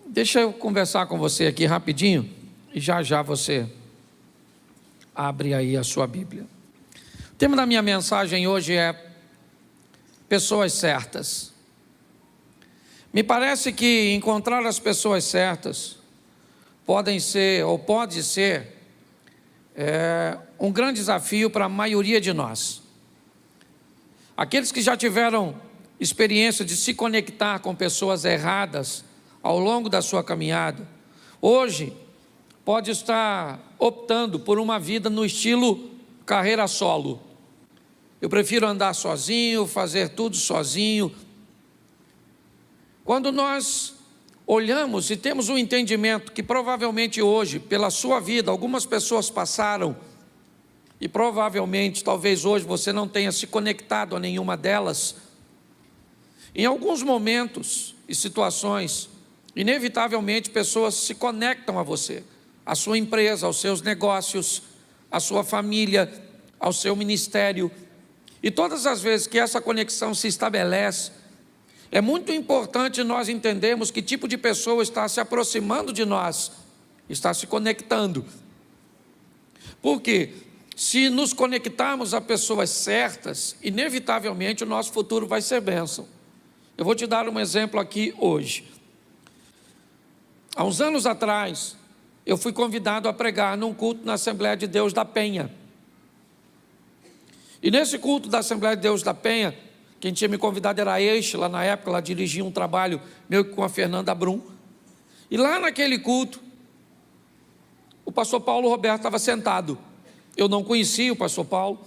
Deixa eu conversar com você aqui rapidinho e já já você abre aí a sua Bíblia. O tema da minha mensagem hoje é pessoas certas. Me parece que encontrar as pessoas certas pode ser um grande desafio para a maioria de nós. Aqueles que já tiveram experiência de se conectar com pessoas erradas ao longo da sua caminhada, hoje pode estar optando por uma vida no estilo carreira solo. Eu prefiro andar sozinho, fazer tudo sozinho. Quando nós olhamos e temos um entendimento que provavelmente hoje, pela sua vida, algumas pessoas passaram e provavelmente, talvez hoje você não tenha se conectado a nenhuma delas, em alguns momentos e situações, inevitavelmente pessoas se conectam a você, à sua empresa, aos seus negócios, à sua família, ao seu ministério. E todas as vezes que essa conexão se estabelece, é muito importante nós entendermos que tipo de pessoa está se aproximando de nós, está se conectando. Porque se nos conectarmos a pessoas certas, inevitavelmente o nosso futuro vai ser bênção. Eu vou te dar um exemplo aqui hoje. Há uns anos atrás, eu fui convidado a pregar num culto na Assembleia de Deus da Penha. E nesse culto da Assembleia de Deus da Penha, quem tinha me convidado era a Eixe, lá na época, ela dirigia um trabalho meu com a Fernanda Brum. E lá naquele culto, o pastor Paulo Roberto estava sentado. Eu não conhecia o pastor Paulo,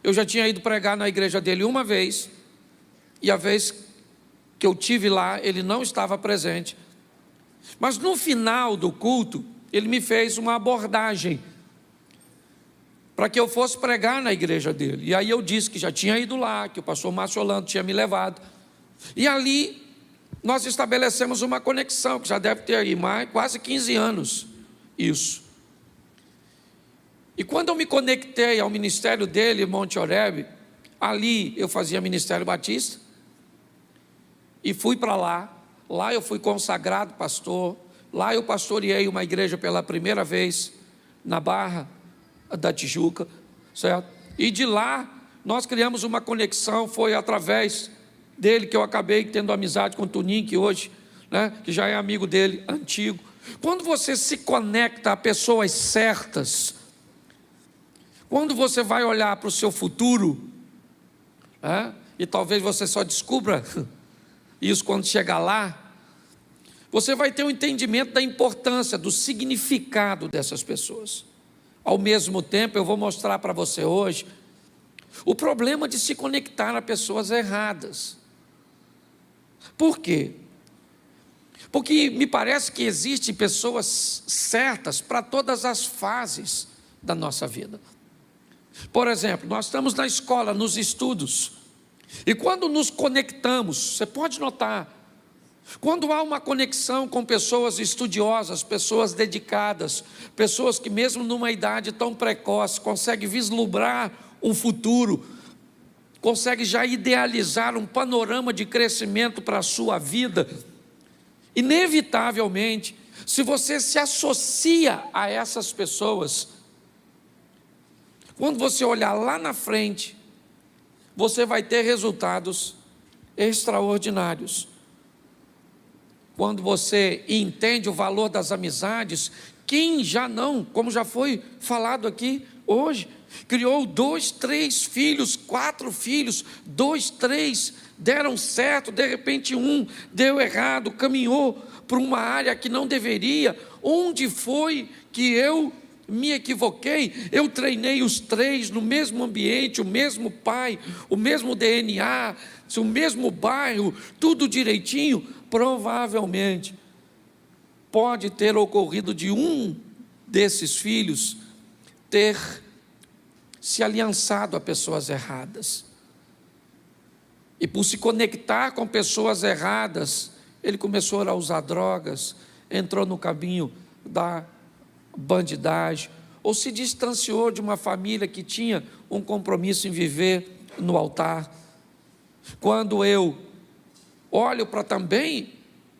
eu já tinha ido pregar na igreja dele uma vez, e a vez que eu tive lá, ele não estava presente. Mas no final do culto, ele me fez uma abordagem para que eu fosse pregar na igreja dele. E aí eu disse que já tinha ido lá, que o pastor Márcio Orlando tinha me levado. E ali nós estabelecemos uma conexão, que já deve ter aí quase 15 anos isso. E quando eu me conectei ao ministério dele, em Monte Oreb, ali eu fazia ministério batista, e fui para lá. Lá eu fui consagrado pastor, lá eu pastoreei uma igreja pela primeira vez, na Barra da Tijuca, certo? E de lá nós criamos uma conexão, foi através dele que eu acabei tendo amizade com o Tuninho, que hoje, que já é amigo dele, antigo. Quando você se conecta a pessoas certas, quando você vai olhar para o seu futuro, e talvez você só descubra isso quando chegar lá, você vai ter um entendimento da importância, do significado dessas pessoas. Ao mesmo tempo, eu vou mostrar para você hoje o problema de se conectar a pessoas erradas. Por quê? Porque me parece que existem pessoas certas para todas as fases da nossa vida. Por exemplo, nós estamos na escola, nos estudos, e quando nos conectamos, você pode notar, quando há uma conexão com pessoas estudiosas, pessoas dedicadas, pessoas que mesmo numa idade tão precoce, conseguem vislumbrar um futuro, conseguem já idealizar um panorama de crescimento para a sua vida, inevitavelmente, se você se associa a essas pessoas, quando você olhar lá na frente, você vai ter resultados extraordinários. Quando você entende o valor das amizades, quem já não, como já foi falado aqui hoje, criou 2, 3 filhos, 4 filhos, 2, 3 deram certo, de repente um deu errado, caminhou para uma área que não deveria. Onde foi que eu me equivoquei? Eu treinei os 3 no mesmo ambiente, o mesmo pai, o mesmo DNA, o mesmo bairro, tudo direitinho. Provavelmente pode ter ocorrido de um desses filhos ter se aliançado a pessoas erradas, e por se conectar com pessoas erradas, ele começou a usar drogas, entrou no caminho da bandidagem, ou se distanciou de uma família que tinha um compromisso em viver no altar. Quando eu olho para também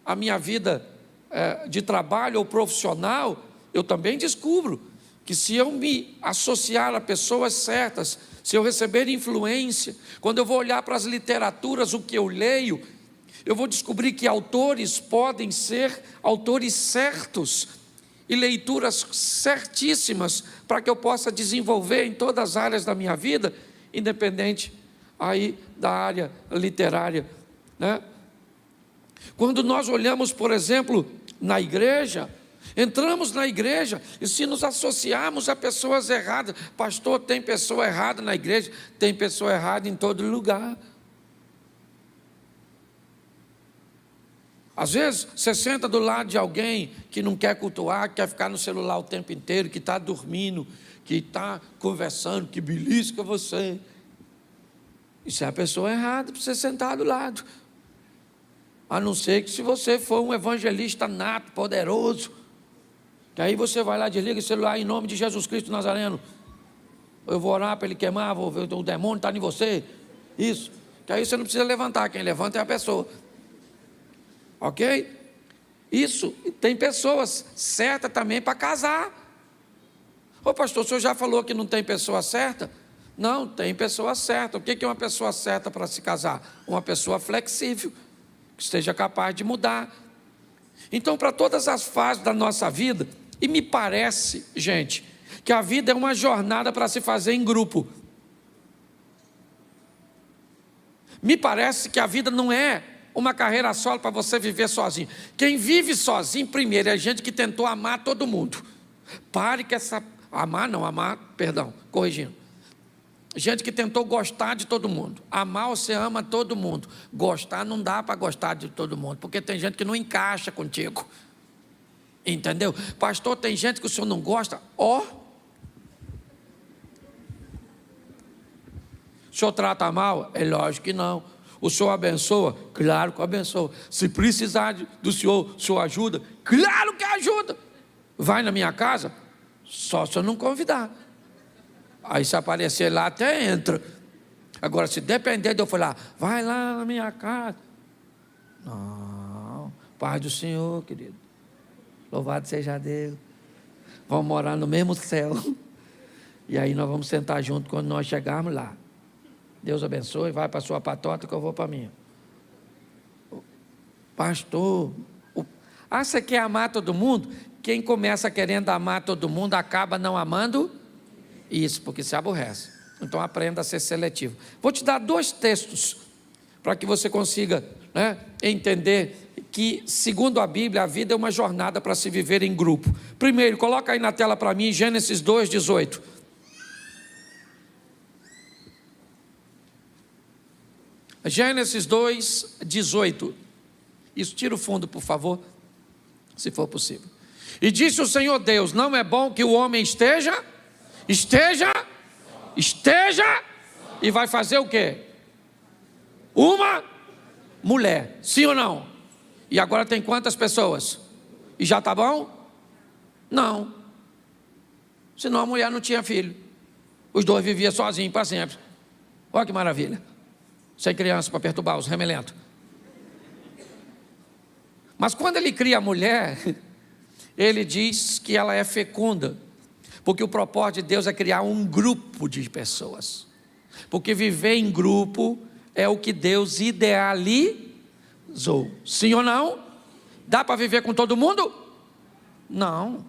a minha vida de trabalho ou profissional, eu também descubro que se eu me associar a pessoas certas, se eu receber influência, quando eu vou olhar para as literaturas, o que eu leio, eu vou descobrir que autores podem ser autores certos e leituras certíssimas para que eu possa desenvolver em todas as áreas da minha vida, independente aí da área literária, né? Quando nós olhamos, por exemplo, na igreja, entramos na igreja e se nos associarmos a pessoas erradas, pastor, tem pessoa errada na igreja, tem pessoa errada em todo lugar. Às vezes, você senta do lado de alguém que não quer cultuar, que quer ficar no celular o tempo inteiro, que está dormindo, que está conversando, que belisca você. Isso é a pessoa errada para você sentar do lado. A não ser que se você for um evangelista nato, poderoso, que aí você vai lá, desliga o celular em nome de Jesus Cristo Nazareno. Eu vou orar para ele queimar, vou ver o demônio está em você. Isso. Que aí você não precisa levantar, quem levanta é a pessoa. Ok? Isso. Tem pessoas certas também para casar. Ô pastor, o senhor já falou que não tem pessoa certa? Não, tem pessoa certa. O que é uma pessoa certa para se casar? Uma pessoa flexível, que esteja capaz de mudar. Então, para todas as fases da nossa vida, e me parece, gente, que a vida é uma jornada para se fazer em grupo. Me parece que a vida não é uma carreira solo para você viver sozinho. Quem vive sozinho, primeiro, é gente que tentou amar todo mundo. Pare que essa... corrigindo. Gente que tentou gostar de todo mundo. Amar, você ama todo mundo. Gostar, não dá para gostar de todo mundo, porque tem gente que não encaixa contigo. Entendeu? Pastor, tem gente que o senhor não gosta. O senhor trata mal? É lógico que não. O senhor abençoa? Claro que abençoa. Se precisar do senhor, o senhor ajuda? Claro que ajuda. Vai na minha casa? Só se eu não convidar. Aí se aparecer lá, até entra. Agora, se depender de eu falar, vai lá na minha casa. Não, paz do Senhor, querido. Louvado seja Deus. Vamos morar no mesmo céu. E aí nós vamos sentar junto quando nós chegarmos lá. Deus abençoe, vai para a sua patota que eu vou para a minha. Pastor, você quer amar todo mundo? Quem começa querendo amar todo mundo, acaba não amando isso, porque se aborrece. Então aprenda a ser seletivo. Vou te dar 2 textos, para que você consiga, né, entender que, segundo a Bíblia, a vida é uma jornada para se viver em grupo. Primeiro, coloca aí na tela para mim, Gênesis 2:18. Gênesis 2:18. Isso, tira o fundo, por favor, se for possível. E disse o Senhor Deus, não é bom que o homem esteja, e vai fazer o quê? Uma mulher, sim ou não? E agora tem quantas pessoas? E já está bom? Não. Senão a mulher não tinha filho. Os 2 viviam sozinhos para sempre. Olha que maravilha. Sem criança para perturbar os remelentos. Mas quando ele cria a mulher, ele diz que ela é fecunda, porque o propósito de Deus é criar um grupo de pessoas, porque viver em grupo é o que Deus idealizou. Sim ou não? Dá para viver com todo mundo? Não.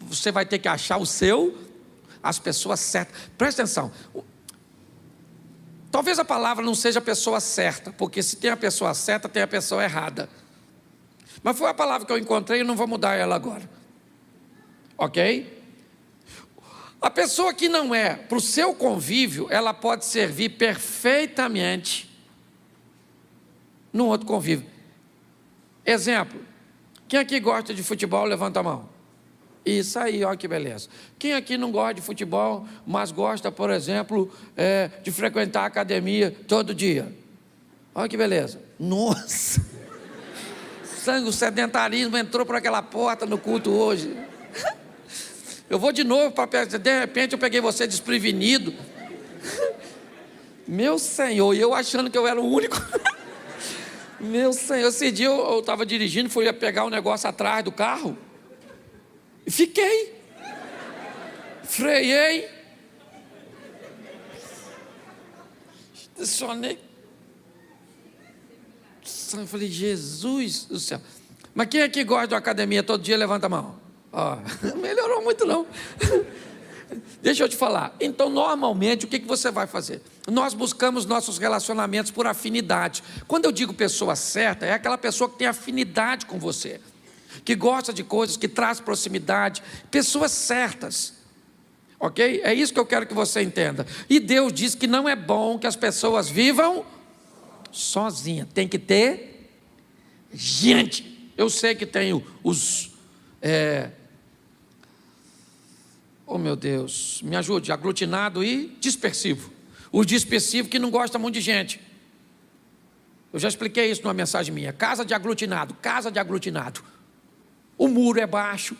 Você vai ter que achar as pessoas certas. Presta atenção. Talvez a palavra não seja a pessoa certa, porque se tem a pessoa certa, tem a pessoa errada. Mas foi a palavra que eu encontrei e não vou mudar ela agora. Ok? A pessoa que não é para o seu convívio, ela pode servir perfeitamente num outro convívio. Exemplo, quem aqui gosta de futebol, levanta a mão. Isso aí, olha que beleza. Quem aqui não gosta de futebol, mas gosta, por exemplo, de frequentar a academia todo dia? Olha que beleza. Nossa! Sangue, o sedentarismo entrou por aquela porta no culto hoje. Eu vou de novo para de repente eu peguei você desprevenido. Meu Senhor, e eu achando que eu era o único. Meu Senhor, esse dia eu estava dirigindo, fui pegar um negócio atrás do carro, e fiquei, freiei, estacionei, eu falei, Jesus do céu. Mas quem é que gosta de uma academia todo dia? Levanta a mão. Ó, melhorou muito não. Deixa eu te falar. Então, normalmente, o que você vai fazer? Nós buscamos nossos relacionamentos por afinidade. Quando eu digo pessoa certa, é aquela pessoa que tem afinidade com você, que gosta de coisas, que traz proximidade. Pessoas certas. Ok? É isso que eu quero que você entenda. E Deus diz que não é bom que as pessoas vivam sozinhas. Tem que ter gente. Eu sei que tem os... oh meu Deus, me ajude, aglutinado e dispersivo. O dispersivo que não gosta muito de gente. Eu já expliquei isso numa mensagem minha. Casa de aglutinado, casa de aglutinado. O muro é baixo,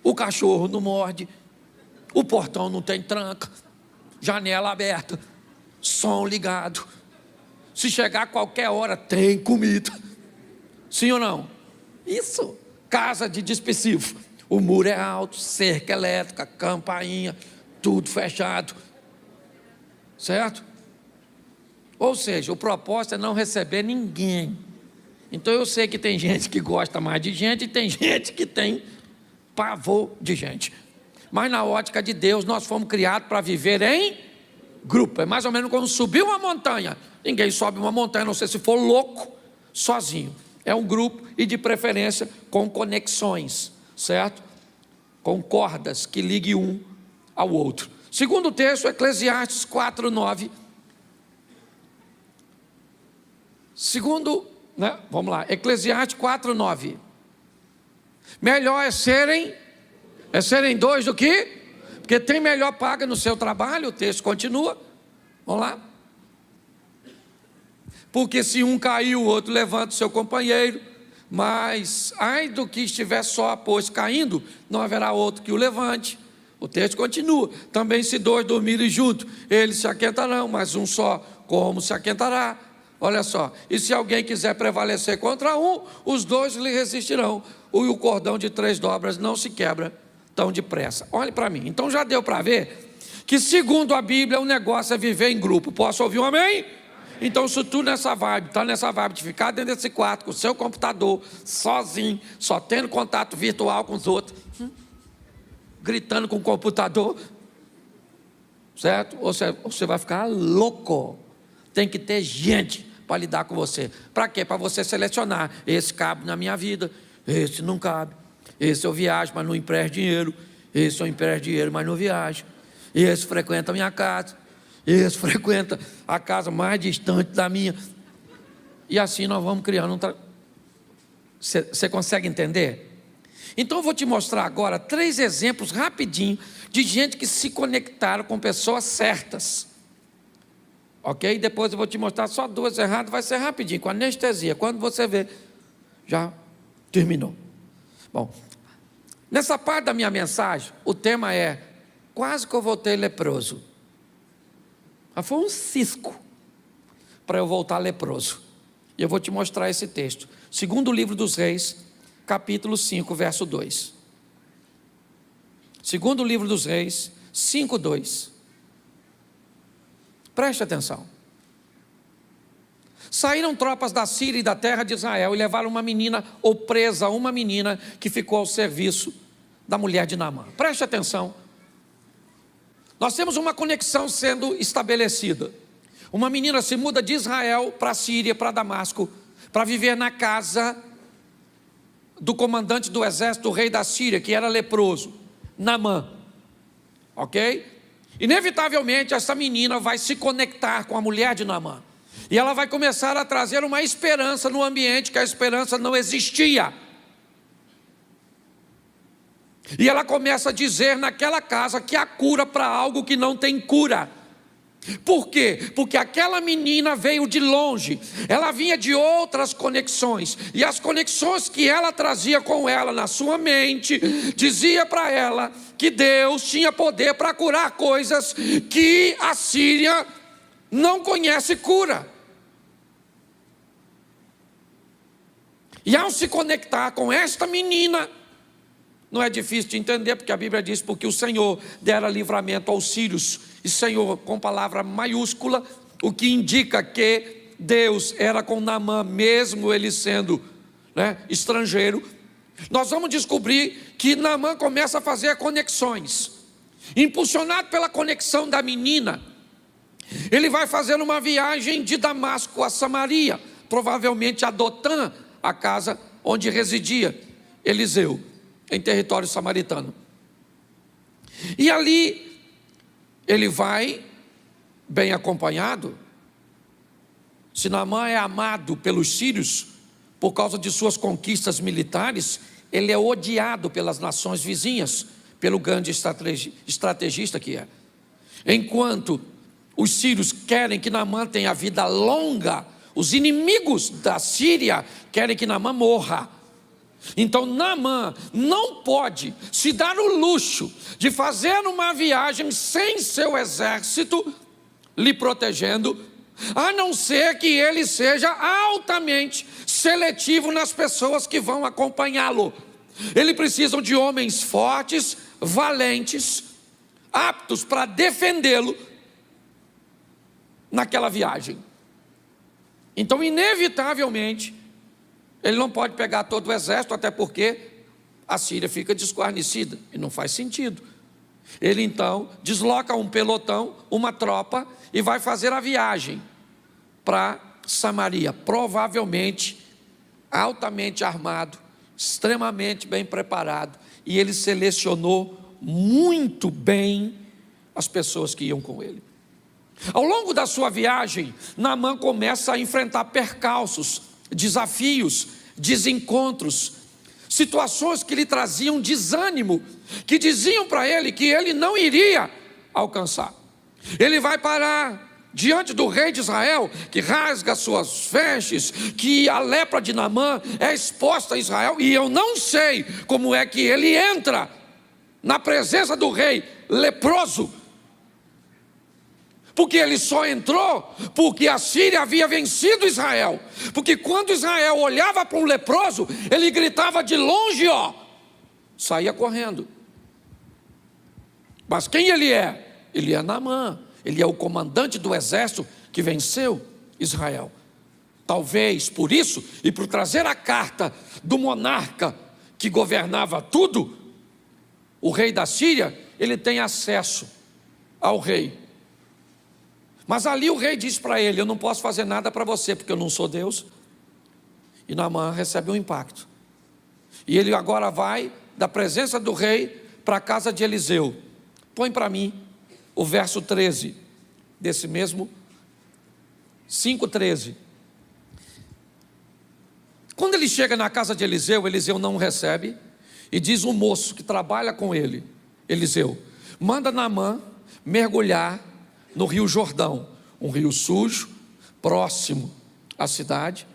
o cachorro não morde, o portão não tem tranca, janela aberta, som ligado. Se chegar a qualquer hora, tem comida. Sim ou não? Isso, casa de dispersivo. O muro é alto, cerca elétrica, campainha, tudo fechado. Certo? Ou seja, o propósito é não receber ninguém. Então eu sei que tem gente que gosta mais de gente e tem gente que tem pavor de gente. Mas na ótica de Deus, nós fomos criados para viver em grupo. É mais ou menos como subir uma montanha. Ninguém sobe uma montanha, não sei se for louco, sozinho. É um grupo e de preferência com conexões, certo? Com cordas que liguem um ao outro. Segundo texto, Eclesiastes 4:9. Vamos lá, Eclesiastes 4:9. Melhor é serem dois do que... Porque tem melhor paga no seu trabalho, o texto continua. Vamos lá. Porque se um cair, o outro levanta o seu companheiro. Mas, ai do que estiver só, pois caindo, não haverá outro que o levante. O texto continua. Também se dois dormirem juntos, eles se aquentarão, mas um só, como se aquentará? Olha só, e se alguém quiser prevalecer contra um, os dois lhe resistirão. O cordão de 3 dobras não se quebra tão depressa. Olhe para mim, então já deu para ver que segundo a Bíblia o negócio é viver em grupo. Posso ouvir um amém? Então se tu está nessa vibe de ficar dentro desse quarto com o seu computador, sozinho, só tendo contato virtual com os outros, gritando com o computador, certo? Você vai ficar louco. Tem que ter gente para lidar com você. Para quê? Para você selecionar. Esse cabe na minha vida, esse não cabe. Esse eu viajo, mas não empresto dinheiro. Esse eu empresto dinheiro, mas não viajo. Esse frequenta a minha casa. Esse frequenta a casa mais distante da minha. E assim nós vamos criando Você consegue entender? Então eu vou te mostrar agora 3 exemplos rapidinho de gente que se conectaram com pessoas certas. Ok? Depois eu vou te mostrar só 2 erradas, vai ser rapidinho, com anestesia. Quando você vê, já terminou. Bom, nessa parte da minha mensagem, o tema é: quase que eu voltei leproso. Mas foi um cisco para eu voltar leproso. E eu vou te mostrar esse texto. Segundo livro dos Reis, capítulo 5, verso 2. Segundo livro dos Reis, 5:2. Preste atenção. Saíram tropas da Síria e da terra de Israel e levaram uma menina, ou presa uma menina, que ficou ao serviço da mulher de Naamã. Preste atenção. Nós temos uma conexão sendo estabelecida. Uma menina se muda de Israel para a Síria, para Damasco, para viver na casa do comandante do exército, do rei da Síria, que era leproso, Naamã. Ok? Inevitavelmente essa menina vai se conectar com a mulher de Naamã. E ela vai começar a trazer uma esperança no ambiente que a esperança não existia. E ela começa a dizer naquela casa que há cura para algo que não tem cura. Por quê? Porque aquela menina veio de longe, ela vinha de outras conexões, e as conexões que ela trazia com ela na sua mente, dizia para ela que Deus tinha poder para curar coisas que a Síria não conhece cura. E ao se conectar com esta menina, não é difícil de entender, porque a Bíblia diz, porque o Senhor dera livramento aos sírios, e Senhor com palavra maiúscula, o que indica que Deus era com Naamã, mesmo ele sendo estrangeiro. Nós vamos descobrir que Naamã começa a fazer conexões, impulsionado pela conexão da menina. Ele vai fazer uma viagem de Damasco a Samaria, provavelmente a Dotã, a casa onde residia Eliseu, em território samaritano. E ali ele vai bem acompanhado. Se Naamã é amado pelos sírios por causa de suas conquistas militares, ele é odiado pelas nações vizinhas, pelo grande estrategista que é. Enquanto os sírios querem que Naamã tenha vida longa, os inimigos da Síria querem que Naamã morra. Então Naamã não pode se dar o luxo de fazer uma viagem sem seu exército lhe protegendo, a não ser que ele seja altamente seletivo nas pessoas que vão acompanhá-lo. Ele precisa de homens fortes, valentes, aptos para defendê-lo naquela viagem. Então, inevitavelmente, ele não pode pegar todo o exército, até porque a Síria fica desguarnecida, e não faz sentido. Ele então desloca um pelotão, uma tropa, e vai fazer a viagem para Samaria, provavelmente altamente armado, extremamente bem preparado, e ele selecionou muito bem as pessoas que iam com ele. Ao longo da sua viagem, Naamã começa a enfrentar percalços, desafios, desencontros, situações que lhe traziam desânimo, que diziam para ele que ele não iria alcançar. Ele vai parar diante do rei de Israel, que rasga suas vestes, que a lepra de Naamã é exposta a Israel, e eu não sei como é que ele entra na presença do rei leproso, porque ele só entrou porque a Síria havia vencido Israel, porque quando Israel olhava para um leproso, ele gritava de longe, saía correndo. Mas quem ele é? Ele é Naamã, ele é o comandante do exército que venceu Israel. Talvez por isso, e por trazer a carta do monarca que governava tudo, o rei da Síria, ele tem acesso ao rei. Mas ali o rei diz para ele: eu não posso fazer nada para você, porque eu não sou Deus. E Naamã recebe um impacto. E ele agora vai da presença do rei para a casa de Eliseu. Põe para mim o verso 13, desse mesmo 5:13. Quando ele chega na casa de Eliseu, Eliseu não o recebe, e diz o moço que trabalha com ele, Eliseu, manda Naamã mergulhar no rio Jordão, um rio sujo, próximo à cidade.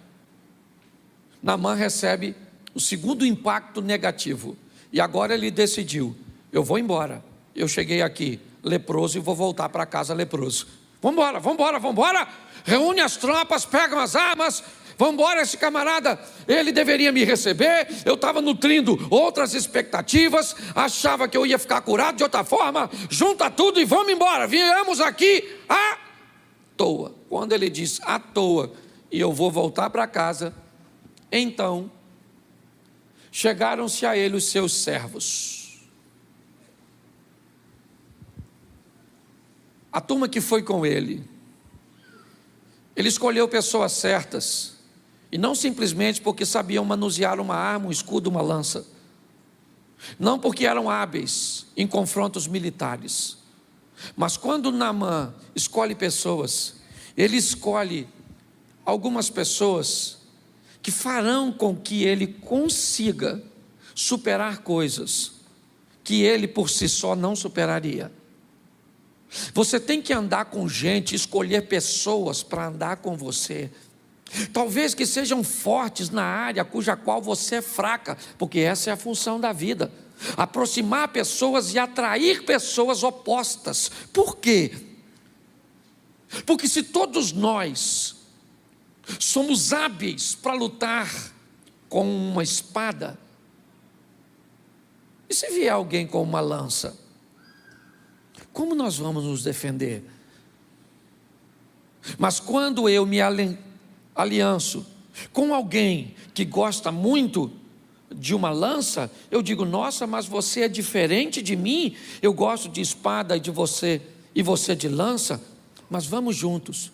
Naamã recebe o segundo impacto negativo, e agora ele decidiu: eu vou embora, eu cheguei aqui leproso e vou voltar para casa leproso. Vamos embora, reúne as tropas, pegam as armas, vamos embora. Esse camarada, ele deveria me receber, eu estava nutrindo outras expectativas, achava que eu ia ficar curado de outra forma, junta tudo e vamos embora, viemos aqui à toa. Quando ele diz à toa, e eu vou voltar para casa, então chegaram-se a ele os seus servos, a turma que foi com ele. Ele escolheu pessoas certas, e não simplesmente porque sabiam manusear uma arma, um escudo, uma lança, não porque eram hábeis em confrontos militares, mas quando Naamã escolhe pessoas, ele escolhe algumas pessoas que farão com que ele consiga superar coisas que ele por si só não superaria. Você tem que andar com gente, escolher pessoas para andar com você, talvez que sejam fortes na área cuja qual você é fraca, porque essa é a função da vida, aproximar pessoas e atrair pessoas opostas. Por quê? Porque se todos nós somos hábeis para lutar com uma espada? E se vier alguém com uma lança? Como nós vamos nos defender? Mas quando eu me alianço com alguém que gosta muito de uma lança, eu digo: nossa, mas você é diferente de mim, eu gosto de espada e você de lança, mas vamos juntos,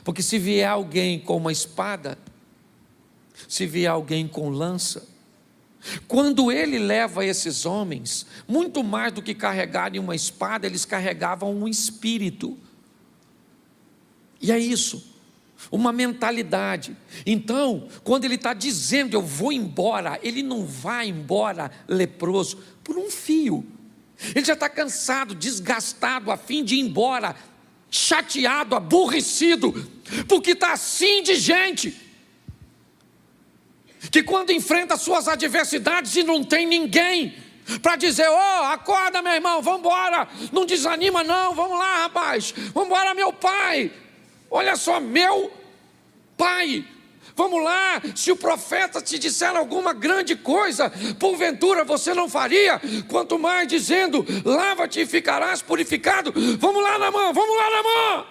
porque se vier alguém com uma espada, se vier alguém com lança, quando ele leva esses homens, muito mais do que carregarem uma espada, eles carregavam um espírito, e é isso, uma mentalidade. Então, quando ele está dizendo eu vou embora, ele não vai embora leproso por um fio. Ele já está cansado, desgastado, a fim de ir embora, chateado, aborrecido, porque está assim de gente, que quando enfrenta suas adversidades e não tem ninguém para dizer: oh, acorda meu irmão, vamos embora, não desanima não, vamos lá rapaz, vamos embora meu pai, olha só, meu pai, vamos lá, se o profeta te disser alguma grande coisa, porventura você não faria, quanto mais dizendo: lava-te e ficarás purificado, vamos lá Naamã, vamos lá Naamã.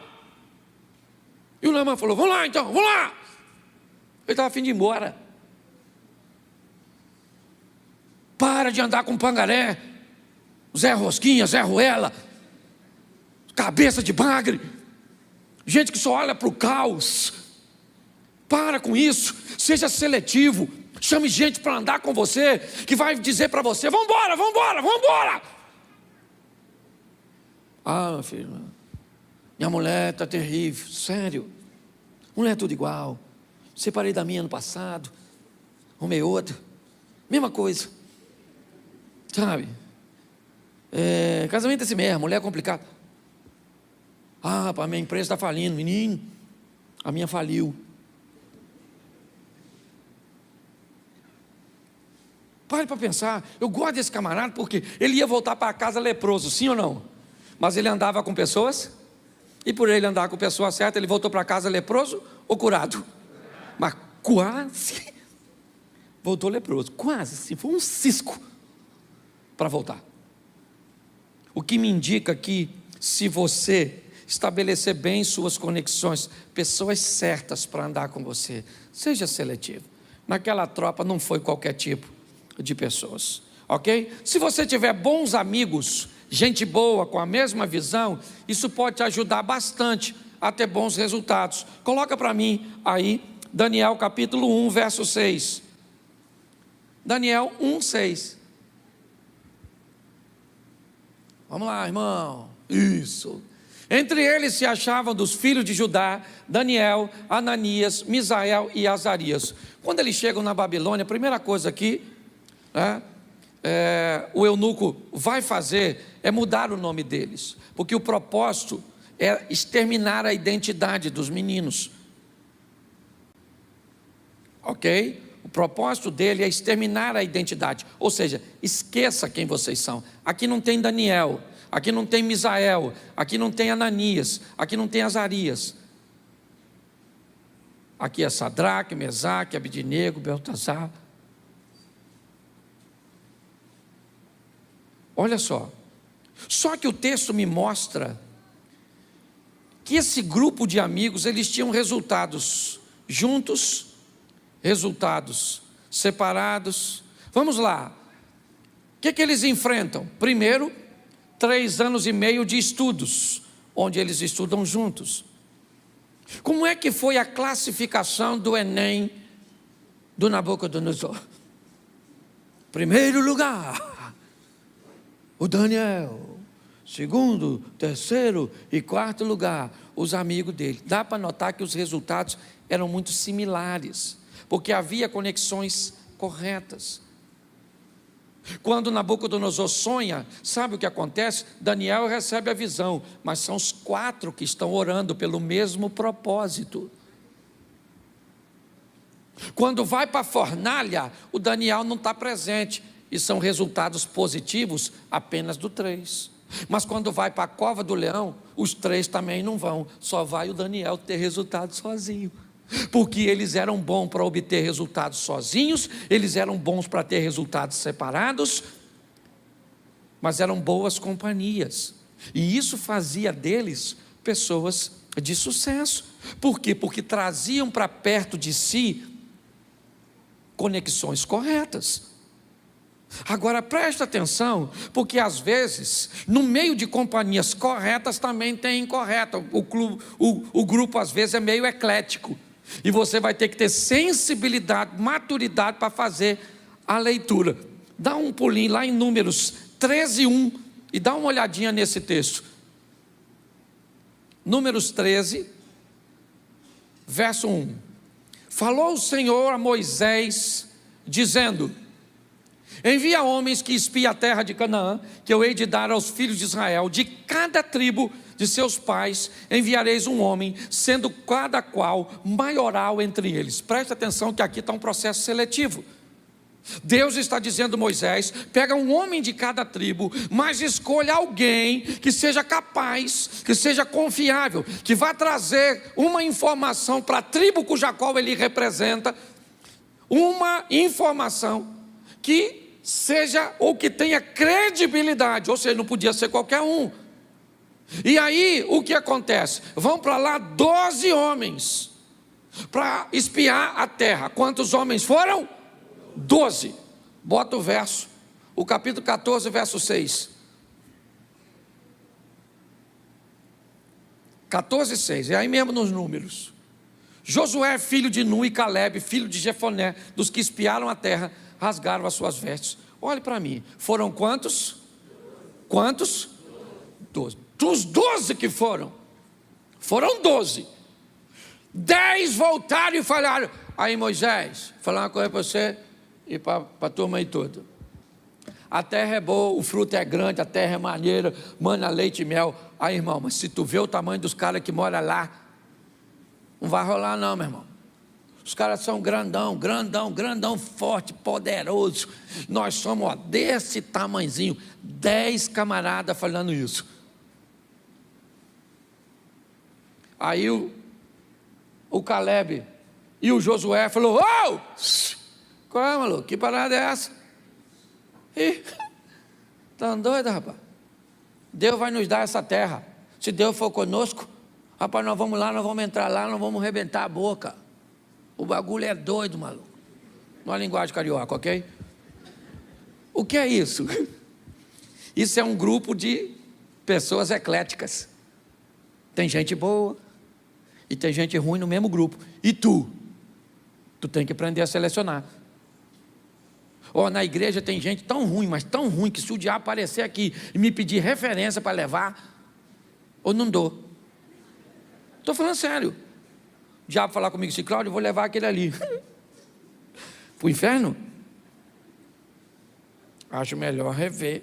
E o Naamã falou: vamos lá então, vamos lá. Ele estava a fim de ir embora. Para de andar com pangaré, Zé Rosquinha, Zé Ruela, cabeça de bagre, gente que só olha para o caos. Para com isso, seja seletivo, chame gente para andar com você, que vai dizer para você: vamos embora, vamos embora, vamos embora. Ah, meu filho, minha mulher está terrível, sério, mulher é tudo igual, separei da minha ano passado, arrumei outra, mesma coisa, sabe, casamento é assim mesmo, mulher é complicado. Ah, a minha empresa está falindo, menino, a minha faliu. Pare para pensar, eu gosto desse camarada porque ele ia voltar para casa leproso, sim ou não? Mas ele andava com pessoas, e por ele andar com pessoas certas, ele voltou para casa leproso ou curado? Mas quase voltou leproso, quase, assim, foi um cisco para voltar. O que me indica que se você estabelecer bem suas conexões, pessoas certas para andar com você, seja seletivo. Naquela tropa não foi qualquer tipo de pessoas, ok? Se você tiver bons amigos, gente boa, com a mesma visão, isso pode te ajudar bastante a ter bons resultados. Coloca para mim aí, Daniel capítulo 1, verso 6. Daniel 1, 6. Vamos lá, irmão. Isso. Entre eles se achavam dos filhos de Judá, Daniel, Ananias, Misael e Azarias. Quando eles chegam na Babilônia, a primeira coisa aqui, o eunuco vai fazer é mudar o nome deles, porque o propósito é exterminar a identidade dos meninos, ok? O propósito dele é exterminar a identidade, ou seja, esqueça quem vocês são. Aqui não tem Daniel, aqui não tem Misael, aqui não tem Ananias, aqui não tem Azarias, aqui é Sadraque, Mesaque, Abidnego, Beltesazar. Olha só que o texto me mostra que esse grupo de amigos, eles tinham resultados juntos, resultados separados. Vamos lá, o que eles enfrentam? Primeiro, 3 anos e meio de estudos, onde eles estudam juntos. Como é que foi a classificação do Enem do Nabucodonosor? Primeiro lugar, o Daniel. Segundo, terceiro e quarto lugar, os amigos dele. Dá para notar que os resultados eram muito similares, porque havia conexões corretas. Quando Nabucodonosor sonha, sabe o que acontece? Daniel recebe a visão, mas são os 4 que estão orando pelo mesmo propósito. Quando vai para a fornalha, o Daniel não está presente, e são resultados positivos apenas do 3. Mas quando vai para a cova do leão, os 3 também não vão, só vai o Daniel ter resultado sozinho. porque eles eram bons para obter resultados sozinhos, eles eram bons para ter resultados separados, mas eram boas companhias, e isso fazia deles pessoas de sucesso. Por quê? Porque traziam para perto de si conexões corretas. Agora presta atenção, porque às vezes, no meio de companhias corretas também tem incorreta. O grupo às vezes é meio eclético, e você vai ter que ter sensibilidade, maturidade para fazer a leitura. Dá um pulinho lá em Números 13:1 e dá uma olhadinha nesse texto. Números 13, verso 1. Falou o Senhor a Moisés, dizendo: envia homens que espiem a terra de Canaã, que eu hei de dar aos filhos de Israel. De cada tribo de seus pais enviareis um homem, sendo cada qual maioral entre eles. Preste atenção que aqui está um processo seletivo. Deus está dizendo a Moisés: pega um homem de cada tribo, mas escolha alguém que seja capaz, que seja confiável, que vá trazer uma informação para a tribo cuja qual ele representa, uma informação que seja, ou que tenha credibilidade, ou seja, não podia ser qualquer um. E aí, o que acontece? Vão para lá 12 homens, para espiar a terra. Quantos homens foram? 12. Bota o verso, o capítulo 14, verso 6. 14:6, é aí mesmo nos números. Josué, filho de Nun, e Caleb, filho de Jefoné, dos que espiaram a terra, rasgaram as suas vestes. Olhe para mim, foram quantos? Quantos? 12. Dos 12 que foram 12. 10 voltaram e falaram: aí Moisés, vou falar uma coisa para você e para a turma aí toda. A terra é boa, o fruto é grande, a terra é maneira, mana leite e mel. Aí irmão, mas se tu vê o tamanho dos caras que moram lá, não vai rolar não, meu irmão. Os caras são grandão, forte, poderoso. Nós somos, ó, desse tamanzinho. 10 camaradas falando isso. Aí o Caleb e o Josué falou: ô! Qual é, maluco? Que parada é essa? Ih, tá doido, rapaz? Deus vai nos dar essa terra. Se Deus for conosco, rapaz, nós vamos lá, nós vamos entrar lá, nós vamos arrebentar a boca. O bagulho é doido, maluco. Numa linguagem carioca, ok? O que é isso? Isso é um grupo de pessoas ecléticas. Tem gente boa e tem gente ruim no mesmo grupo. E tu tem que aprender a selecionar. Ó, na igreja tem gente tão ruim, mas tão ruim, que se o diabo aparecer aqui e me pedir referência para levar, eu não dou. Estou falando sério. O diabo falar comigo assim: Cláudio, eu vou levar aquele ali para o inferno? Acho melhor rever.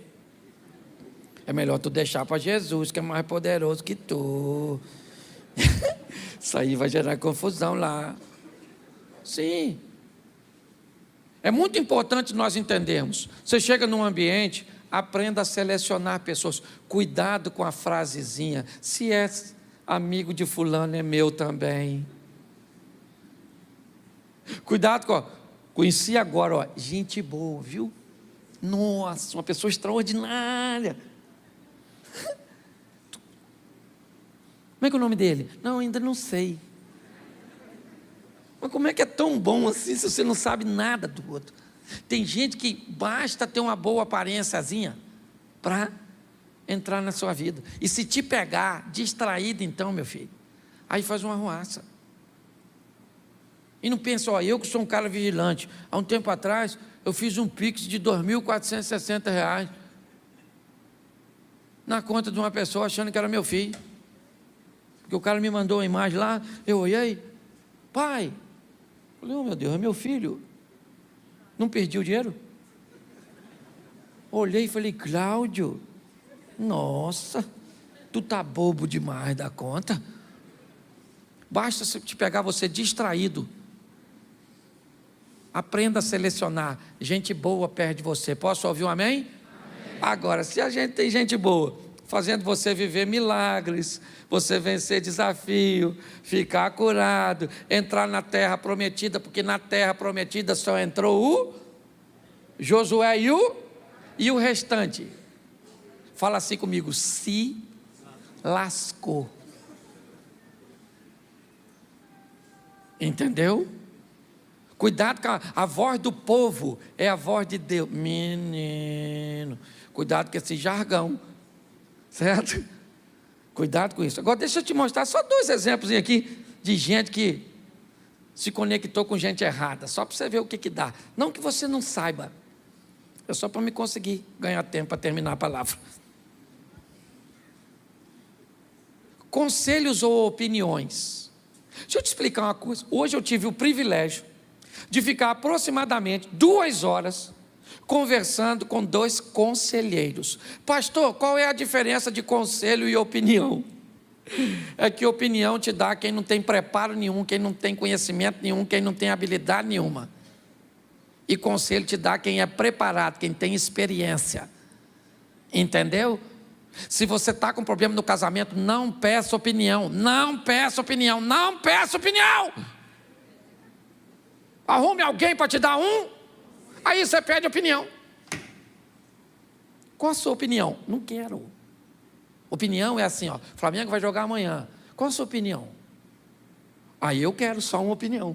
É melhor tu deixar para Jesus, que é mais poderoso que tu. Isso aí vai gerar confusão lá. Sim. É muito importante nós entendermos. Você chega num ambiente, aprenda a selecionar pessoas. Cuidado com a frasezinha: se é amigo de fulano, é meu também. Cuidado com, conheci agora, ó, gente boa, viu? Nossa, uma pessoa extraordinária. Como é que é o nome dele? Não, ainda não sei. Mas como é que é tão bom assim se você não sabe nada do outro? Tem gente que basta ter uma boa aparênciazinha para entrar na sua vida. E se te pegar distraído, então, meu filho, aí faz uma arruaça. E não pensa: ó, eu que sou um cara vigilante, há um tempo atrás eu fiz um Pix de R$ 2.460 na conta de uma pessoa, achando que era meu filho. Porque o cara me mandou uma imagem lá, eu olhei: pai, falei: oh meu Deus, é meu filho. Não perdi o dinheiro? Olhei e falei: Cláudio, nossa, tu tá bobo demais da conta. Basta te pegar você distraído. Aprenda a selecionar. Gente boa perto de você. Posso ouvir um amém? Amém. Agora, se a gente tem gente boa fazendo você viver milagres, você vencer desafio, ficar curado, entrar na terra prometida, porque na terra prometida só entrou o Josué e o restante. Fala assim comigo: se lascou. Entendeu? Cuidado com a voz do povo, é a voz de Deus. Menino, cuidado com esse jargão, certo? Cuidado com isso. Agora deixa eu te mostrar só 2 exemplos aqui de gente que se conectou com gente errada, só para você ver o que dá. Não que você não saiba, é só para me conseguir ganhar tempo para terminar a palavra. Conselhos ou opiniões. Deixa eu te explicar uma coisa. Hoje eu tive o privilégio de ficar aproximadamente 2 horas conversando com 2 conselheiros. Pastor, qual é a diferença de conselho e opinião? É que opinião te dá quem não tem preparo nenhum, quem não tem conhecimento nenhum, quem não tem habilidade nenhuma. E conselho te dá quem é preparado, quem tem experiência. Entendeu? Se você está com problema no casamento, não peça opinião, não peça opinião, não peça opinião. Arrume alguém para te dar aí você pede opinião. Qual a sua opinião? Não quero. Opinião é assim, ó, Flamengo vai jogar amanhã. Qual a sua opinião? Aí eu quero só uma opinião.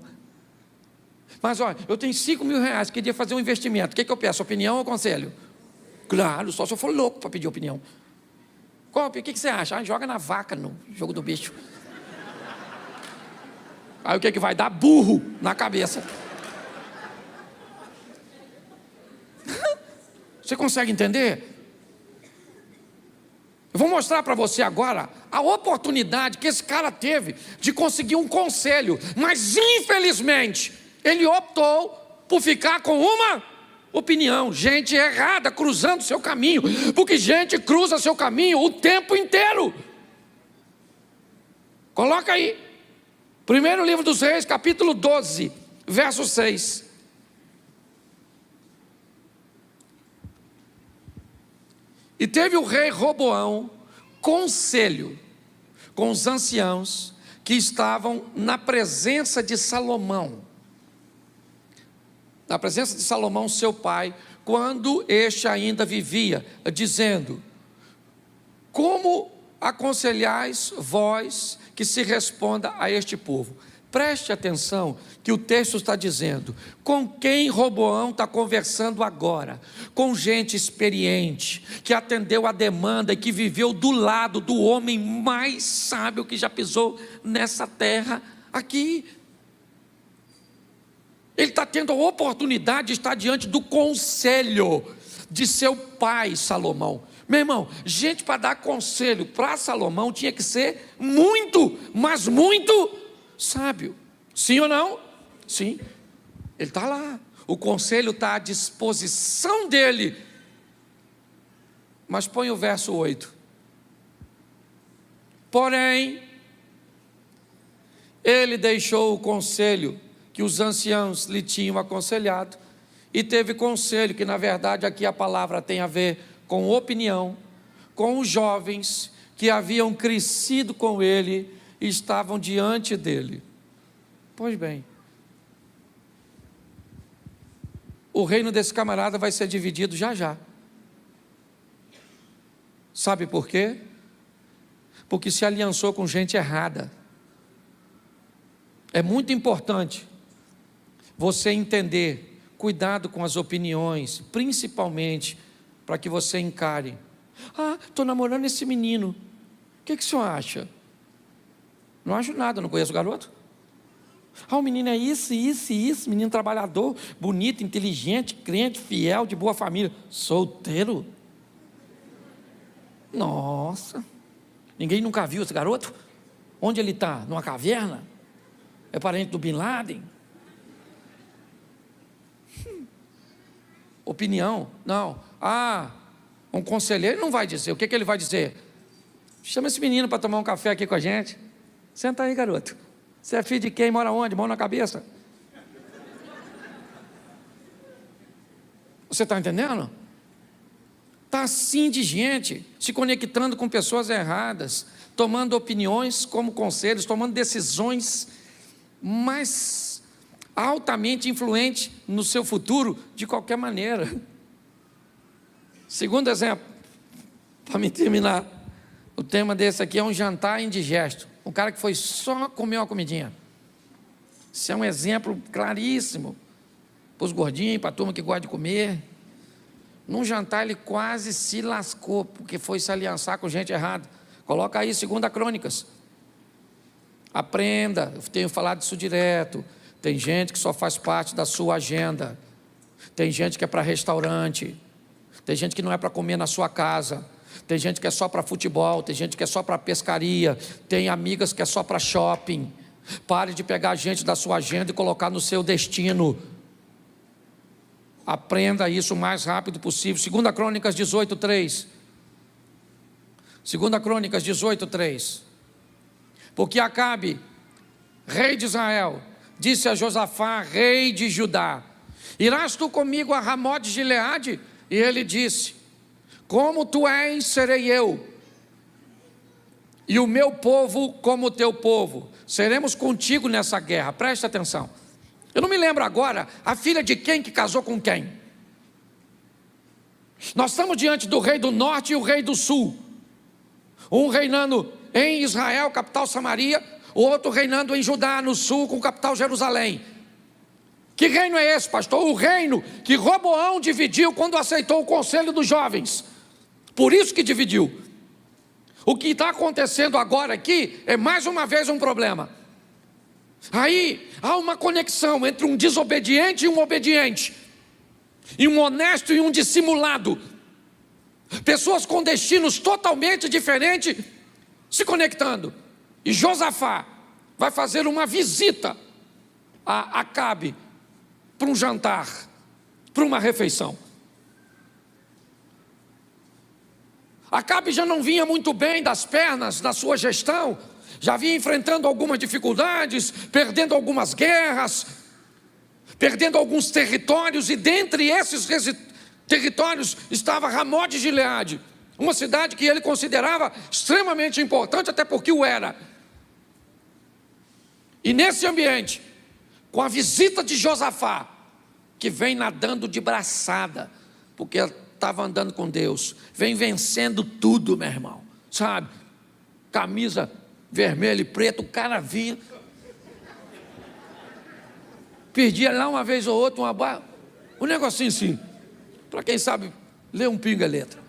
Mas olha, eu tenho 5 mil reais, queria fazer um investimento. O que eu peço, opinião ou conselho? Claro, só se eu for louco para pedir opinião. O que você acha? Joga na vaca no jogo do bicho. Aí o que vai dar? Burro na cabeça. Você consegue entender? Eu vou mostrar para você agora a oportunidade que esse cara teve de conseguir um conselho, mas infelizmente ele optou por ficar com uma opinião. Gente errada cruzando seu caminho, porque gente cruza seu caminho o tempo inteiro. Coloca aí, 1º livro dos Reis, capítulo 12, verso 6. E teve o rei Roboão conselho com os anciãos que estavam na presença de Salomão. Na presença de Salomão, seu pai, quando este ainda vivia, dizendo: como aconselhais vós que se responda a este povo? Preste atenção que o texto está dizendo, com quem Roboão está conversando agora? Com gente experiente, que atendeu a demanda e que viveu do lado do homem mais sábio que já pisou nessa terra aqui. Ele está tendo a oportunidade de estar diante do conselho de seu pai Salomão. Meu irmão, gente para dar conselho para Salomão tinha que ser muito, mas muito sábio. Sim ou não? Sim. Ele está lá. O conselho está à disposição dele. Mas põe o verso 8. Porém, ele deixou o conselho que os anciãos lhe tinham aconselhado, e teve conselho, que na verdade aqui a palavra tem a ver com opinião, com os jovens que haviam crescido com ele e estavam diante dele. Pois bem, o reino desse camarada vai ser dividido já já. Sabe por quê? Porque se aliançou com gente errada. É muito importante você entender, cuidado com as opiniões, principalmente para que você encare. Estou namorando esse menino, o que o senhor acha? Não acho nada, não conheço o garoto. O menino é isso, menino trabalhador, bonito, inteligente, crente, fiel, de boa família. Solteiro? Nossa, ninguém nunca viu esse garoto? Onde ele está? Numa caverna? É parente do Bin Laden? Opinião? Não. Um conselheiro não vai dizer. O que ele vai dizer? Chama esse menino para tomar um café aqui com a gente. Senta aí, garoto. Você é filho de quem? Mora onde? Mão na cabeça? Você está entendendo? Está assim de gente, se conectando com pessoas erradas, tomando opiniões como conselhos, tomando decisões mais altamente influentes no seu futuro, de qualquer maneira. Segundo exemplo, para me terminar, o tema desse aqui é um jantar indigesto. Um cara que foi só comer uma comidinha. Isso é um exemplo claríssimo para os gordinhos, para a turma que gosta de comer. Num jantar ele quase se lascou, porque foi se aliançar com gente errada. Coloca aí 2 Crônicas. Aprenda, eu tenho falado isso direto. Tem gente que só faz parte da sua agenda. Tem gente que é para restaurante. Tem gente que não é para comer na sua casa. Tem gente que é só para futebol. Tem gente que é só para pescaria. Tem amigas que é só para shopping. Pare de pegar gente da sua agenda e colocar no seu destino. Aprenda isso o mais rápido possível. 2 Crônicas 18:3. 2 Crônicas 18:3. Porque Acabe, rei de Israel, disse a Josafá, rei de Judá: irás tu comigo a Ramot de Gileade? E ele disse: como tu és, serei eu, e o meu povo como o teu povo. Seremos contigo nessa guerra. Presta atenção. Eu não me lembro agora a filha de quem que casou com quem. Nós estamos diante do rei do norte e o rei do sul. Um reinando em Israel, capital Samaria, o outro reinando em Judá, no sul, com capital Jerusalém. Que reino é esse, pastor? O reino que Roboão dividiu quando aceitou o conselho dos jovens. Por isso que dividiu. O que está acontecendo agora aqui é mais uma vez um problema. Aí há uma conexão entre um desobediente e um obediente, e um honesto e um dissimulado. Pessoas com destinos totalmente diferentes se conectando. E Josafá vai fazer uma visita a Acabe para um jantar, para uma refeição. Acabe já não vinha muito bem das pernas na sua gestão, já vinha enfrentando algumas dificuldades, perdendo algumas guerras, perdendo alguns territórios, e dentre esses territórios estava Ramot de Gileade, uma cidade que ele considerava extremamente importante, até porque o era. E nesse ambiente, com a visita de Josafá, que vem nadando de braçada, porque estava andando com Deus, vem vencendo tudo, meu irmão, sabe? Camisa vermelha e preta, o cara vinha, perdia lá uma vez ou outra, um negocinho assim, para quem sabe ler um pinga letra.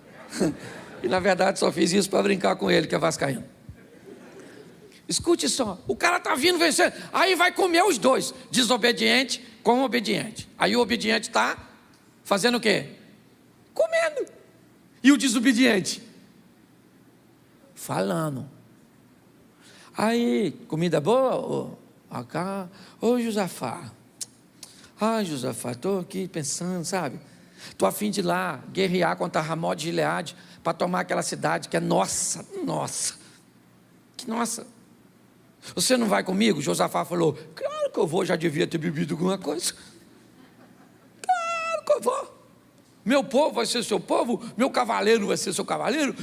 E na verdade só fiz isso para brincar com ele, que é vascaíno. Escute só, o cara está vindo vencendo, aí vai comer os dois, desobediente com obediente. Aí o obediente está fazendo o quê? Comendo. E o desobediente? Falando. Aí, comida boa? Ô Josafá. Ah, Josafá, estou aqui pensando, sabe? Estou a fim de ir lá guerrear contra Ramot de Gileade para tomar aquela cidade que é nossa. Que nossa. Você não vai comigo? Josafá falou: claro que eu vou, já devia ter bebido alguma coisa. Claro que eu vou. Meu povo vai ser seu povo, meu cavaleiro vai ser seu cavaleiro.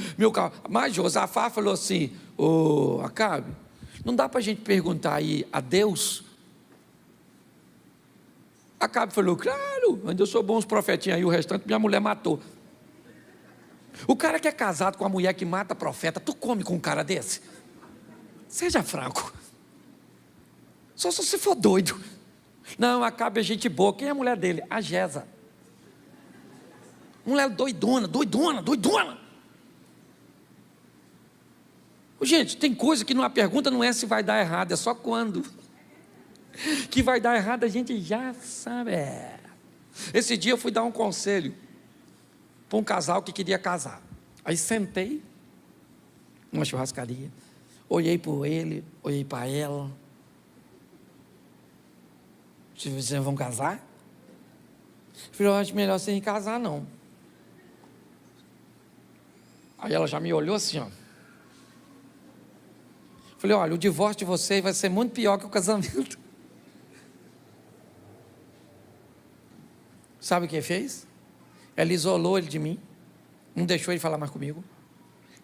Mas Josafá falou assim: ô Acabe, não dá para a gente perguntar aí a Deus? Acabe falou: claro, ainda eu sou bom uns profetinhos aí, o restante minha mulher matou. O cara que é casado com a mulher que mata profeta, tu come com um cara desse? Seja franco. Só se você for doido. Não, Acabe é gente boa. Quem é a mulher dele? A Jeza. Mulher doidona. Gente, tem coisa que a pergunta não é se vai dar errado, é só quando. Que vai dar errado a gente já sabe. Esse dia eu fui dar um conselho para um casal que queria casar. Aí sentei numa churrascaria, olhei para ele, olhei para ela. Vocês vão casar? Eu falei: eu acho melhor vocês não casar não. Aí ela já me olhou assim, ó. Falei: olha, o divórcio de vocês vai ser muito pior que o casamento. Sabe o que fez? Ela isolou ele de mim, Não deixou ele falar mais comigo.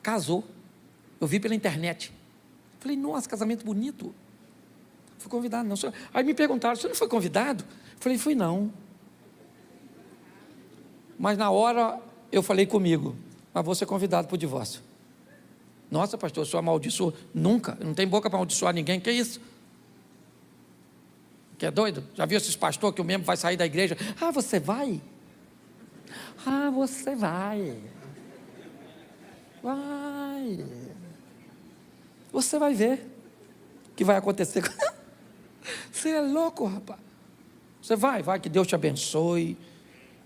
Casou. Eu vi pela internet. Falei, nossa, casamento bonito. Fui convidado, não. Aí me perguntaram, você não foi convidado? Falei, fui não. Mas na hora eu falei comigo, mas vou ser convidado para o divórcio. Nossa, pastor, eu sou amaldiçoado. Nunca, não tem boca para amaldiçoar ninguém, que é isso? Que é doido? Já viu esses pastores que o membro vai sair da igreja? Ah, você vai? Ah, você vai. Vai. Você vai ver o que vai acontecer. Você é louco, rapaz. Você vai, que Deus te abençoe,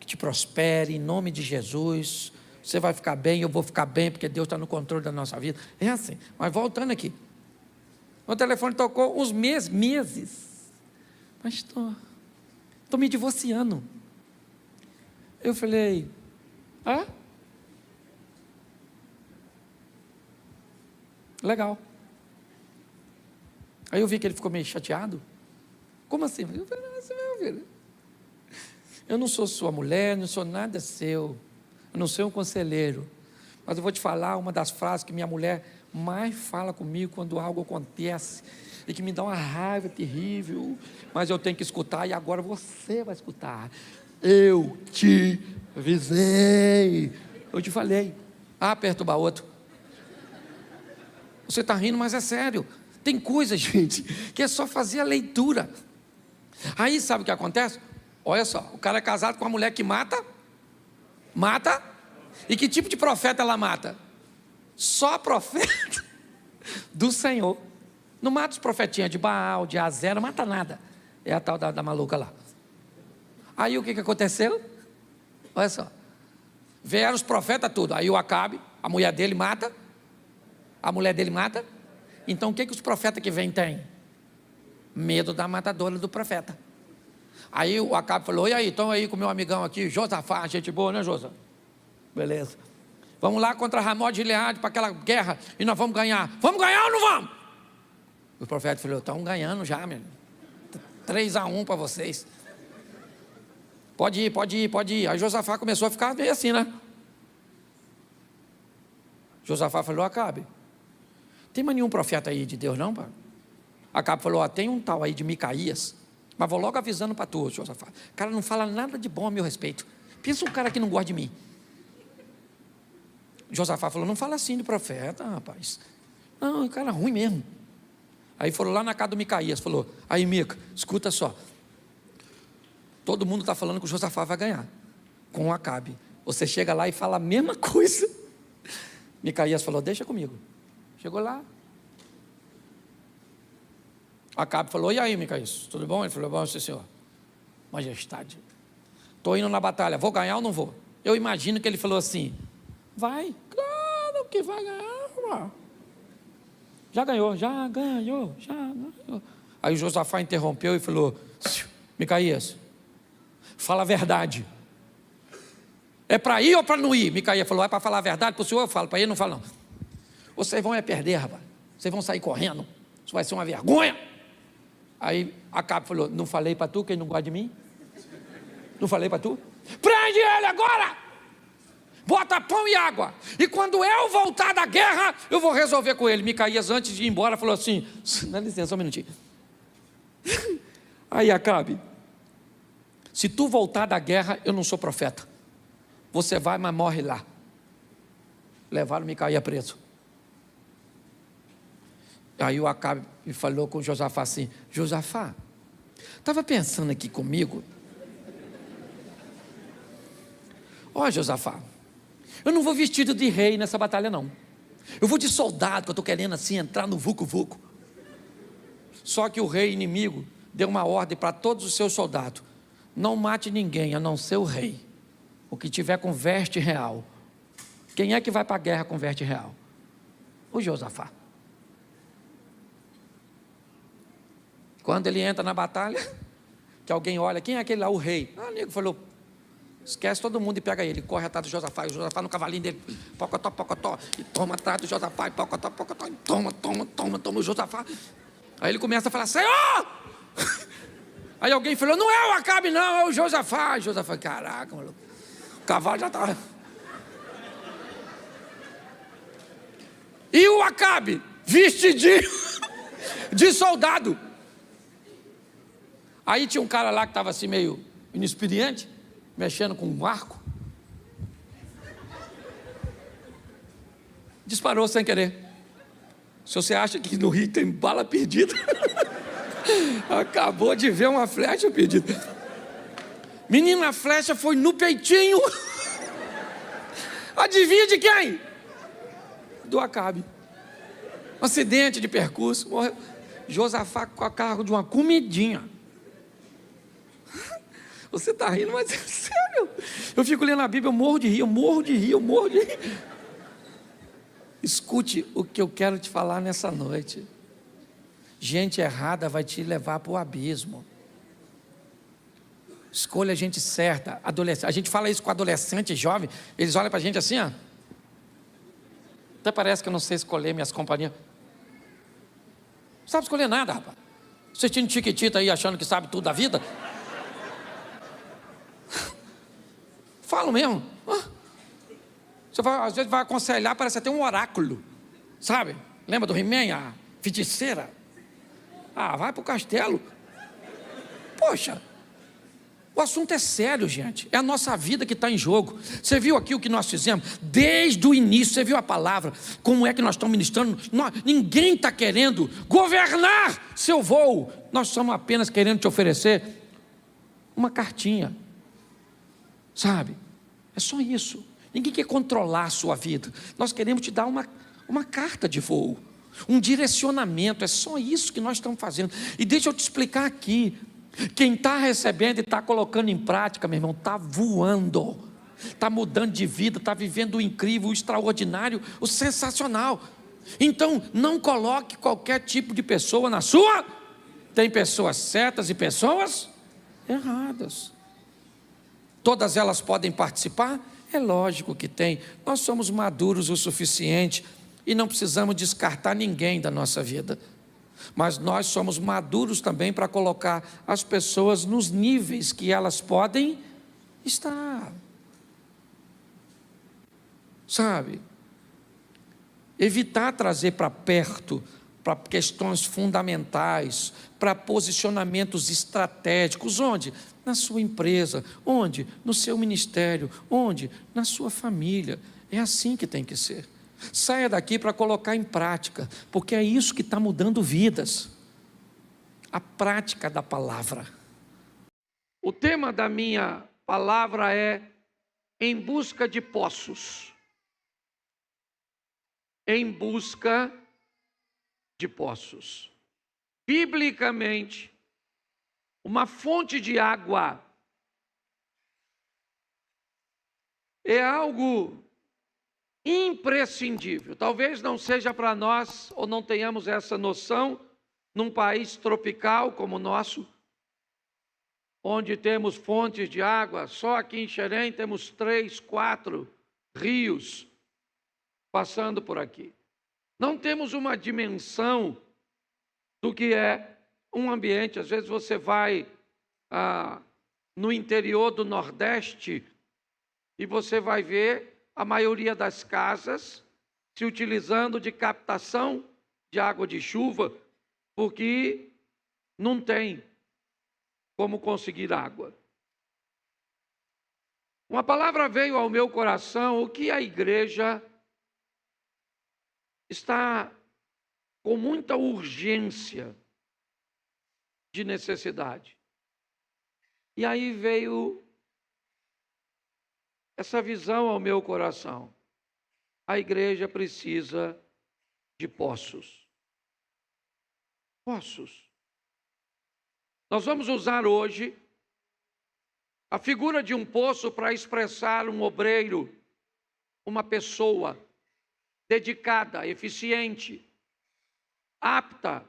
que te prospere, em nome de Jesus. Você vai ficar bem, eu vou ficar bem, porque Deus está no controle da nossa vida. É assim. Mas voltando aqui. O telefone tocou uns meses. Pastor, estou me divorciando. Eu falei, ah? Legal. Aí eu vi que ele ficou meio chateado. Como assim? Eu falei, nossa, meu filho, eu não sou sua mulher, não sou nada seu, eu não sou um conselheiro, mas eu vou te falar uma das frases que minha mulher mais fala comigo quando algo acontece, e que me dá uma raiva terrível, mas eu tenho que escutar, e agora você vai escutar. Eu te avisei, eu te falei. Ah, perturbar outro. Você está rindo, mas é sério. Tem coisa, gente, que é só fazer a leitura. Aí sabe o que acontece? Olha só, o cara é casado com uma mulher que mata. E que tipo de profeta ela mata? Só profeta do Senhor. Não mata os profetinhas de Baal, de Azera, não mata nada. É a tal da maluca lá. Aí o que aconteceu? Olha só. Vieram os profetas tudo. Aí o Acabe, a mulher dele mata. A mulher dele mata. Então o que os profetas que vêm têm? Medo da matadora do profeta. Aí o Acabe falou, e aí, estão aí com o meu amigão aqui, Josafá, gente boa, né, Josafá? Beleza. Vamos lá contra Ramó de Gileade para aquela guerra e nós vamos ganhar. Vamos ganhar ou não vamos? O profeta falou, estão ganhando já, meu. 3-1 para vocês. Pode ir. Aí Josafá começou a ficar meio assim, né? Josafá falou, Acabe, tem mais nenhum profeta aí de Deus não, pai? Acabe falou, tem um tal aí de Micaías, mas vou logo avisando para tu, Josafá. O cara não fala nada de bom a meu respeito. Pensa um cara que não gosta de mim. Josafá falou, não fala assim de profeta, rapaz. Não, o cara é ruim mesmo. Aí foram lá na casa do Micaías, falou, aí Mica, escuta só. Todo mundo está falando que o Josafá vai ganhar com o Acabe. Você chega lá e fala a mesma coisa. Micaías falou, deixa comigo. Chegou lá. Acabe falou, e aí, Micaías, tudo bom? Ele falou, bom, sim, senhor. Majestade, estou indo na batalha, vou ganhar ou não vou? Eu imagino que ele falou assim, vai, claro que vai ganhar. Já ganhou. Aí o Josafá interrompeu e falou, Micaías, fala a verdade. É para ir ou para não ir? Micaías falou, é para falar a verdade para o senhor? Eu falo, para ele não fala não. Vocês vão perder, rapaz. Vocês vão sair correndo. Isso vai ser uma vergonha. Aí Acabe falou, não falei para tu, quem não gosta de mim? Não falei para tu? Prende ele agora! Bota pão e água. E quando eu voltar da guerra, eu vou resolver com ele. Micaías, antes de ir embora, falou assim, dá licença, um minutinho. Aí Acabe, se tu voltar da guerra, eu não sou profeta. Você vai, mas morre lá. Levaram Micaías preso. Aí o Acabe falou com Josafá assim, Josafá, estava pensando aqui comigo. Ó, Josafá, eu não vou vestido de rei nessa batalha não. Eu vou de soldado, que eu estou querendo assim entrar no vucu-vucu. Só que o rei inimigo deu uma ordem para todos os seus soldados, não mate ninguém a não ser o rei. O que tiver com veste real. Quem é que vai para a guerra com veste real? O Josafá. Quando ele entra na batalha, que alguém olha, quem é aquele lá? O rei. O nego falou, esquece todo mundo e pega ele. Corre atrás do Josafá, e o Josafá no cavalinho dele, pocotó, e toma atrás do Josafá, e pocotó, e toma o Josafá. Aí ele começa a falar, Senhor! Aí alguém falou, não é o Acabe não, é o Josafá. Josafá, caraca, maluco. O cavalo já estava. E o Acabe, vestidinho de soldado. Aí tinha um cara lá que estava assim meio inexperiente, mexendo com um arco. Disparou sem querer. Se você acha que no Rio tem bala perdida, acabou de ver uma flecha perdida. Menina, a flecha foi no peitinho. Adivinha de quem? Do Acabe. Um acidente de percurso, morreu. Josafá com a cargo de uma comidinha. Você está rindo, mas é sério. Eu fico lendo a Bíblia, eu morro de rir, eu morro de rir, eu morro de rir. Escute o que eu quero te falar nessa noite. Gente errada vai te levar para o abismo. Escolha a gente certa. A gente fala isso com adolescente jovem, eles olham para a gente assim, ó. Até parece que eu não sei escolher minhas companhias. Não sabe escolher nada, rapaz. Assistindo Chiquitita aí, achando que sabe tudo da vida. Falo mesmo. Você vai, às vezes vai aconselhar, parece até um oráculo. Sabe? Lembra do He-Man, a feiticeira? Ah, vai para o castelo. Poxa. O assunto é sério, gente. É a nossa vida que está em jogo. Você viu aqui o que nós fizemos? Desde o início, você viu a palavra. Como é que nós estamos ministrando? Ninguém está querendo governar seu voo. Nós estamos apenas querendo te oferecer uma cartinha. Sabe? É só isso. Ninguém quer controlar a sua vida. Nós queremos te dar uma carta de voo. Um direcionamento. É só isso que nós estamos fazendo. E deixa eu te explicar aqui. Quem está recebendo e está colocando em prática, meu irmão, está voando, está mudando de vida, está vivendo o incrível, o extraordinário, o sensacional. Então, não coloque qualquer tipo de pessoa na sua. Tem pessoas certas e pessoas erradas. Todas elas podem participar? É lógico que tem. Nós somos maduros o suficiente e não precisamos descartar ninguém da nossa vida. Mas nós somos maduros também para colocar as pessoas nos níveis que elas podem estar. Sabe? Evitar trazer para perto, para questões fundamentais, para posicionamentos estratégicos. Onde? Na sua empresa. Onde? No seu ministério. Onde? Na sua família. É assim que tem que ser. Saia daqui para colocar em prática, porque é isso que está mudando vidas. A prática da palavra. O tema da minha palavra é em busca de poços. Em busca de poços. Biblicamente, uma fonte de água é algo imprescindível. Talvez não seja para nós, ou não tenhamos essa noção, num país tropical como o nosso, onde temos fontes de água. Só aqui em Xerém temos 3, 4 rios passando por aqui. Não temos uma dimensão do que é um ambiente. Às vezes você vai no interior do Nordeste e você vai ver a maioria das casas se utilizando de captação de água de chuva, porque não tem como conseguir água. Uma palavra veio ao meu coração, o que a igreja está com muita urgência de necessidade. E aí veio essa visão ao meu coração. A igreja precisa de poços. Poços. Nós vamos usar hoje a figura de um poço para expressar um obreiro, uma pessoa dedicada, eficiente, apta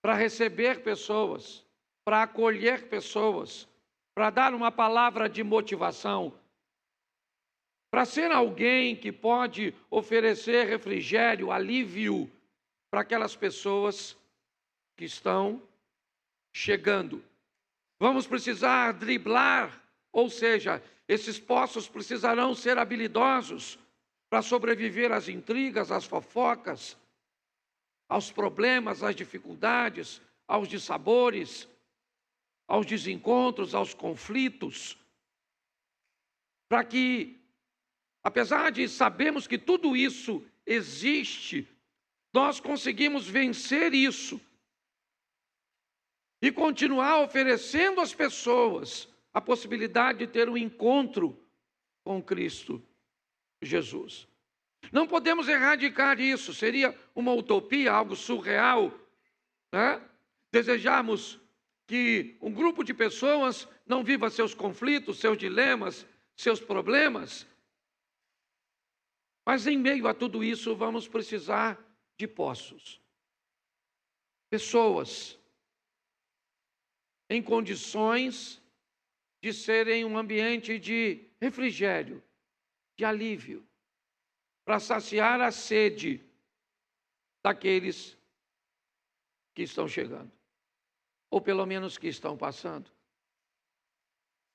para receber pessoas, para acolher pessoas, para dar uma palavra de motivação, para ser alguém que pode oferecer refrigério, alívio para aquelas pessoas que estão chegando. Vamos precisar driblar, ou seja, esses poços precisarão ser habilidosos para sobreviver às intrigas, às fofocas, aos problemas, às dificuldades, aos dissabores, aos desencontros, aos conflitos, para que, apesar de sabermos que tudo isso existe, nós conseguimos vencer isso e continuar oferecendo às pessoas a possibilidade de ter um encontro com Cristo Jesus. Não podemos erradicar isso, seria uma utopia, algo surreal, né? Desejarmos que um grupo de pessoas não viva seus conflitos, seus dilemas, seus problemas. Mas em meio a tudo isso, vamos precisar de poços. Pessoas em condições de serem um ambiente de refrigério, de alívio, para saciar a sede daqueles que estão chegando, ou pelo menos que estão passando.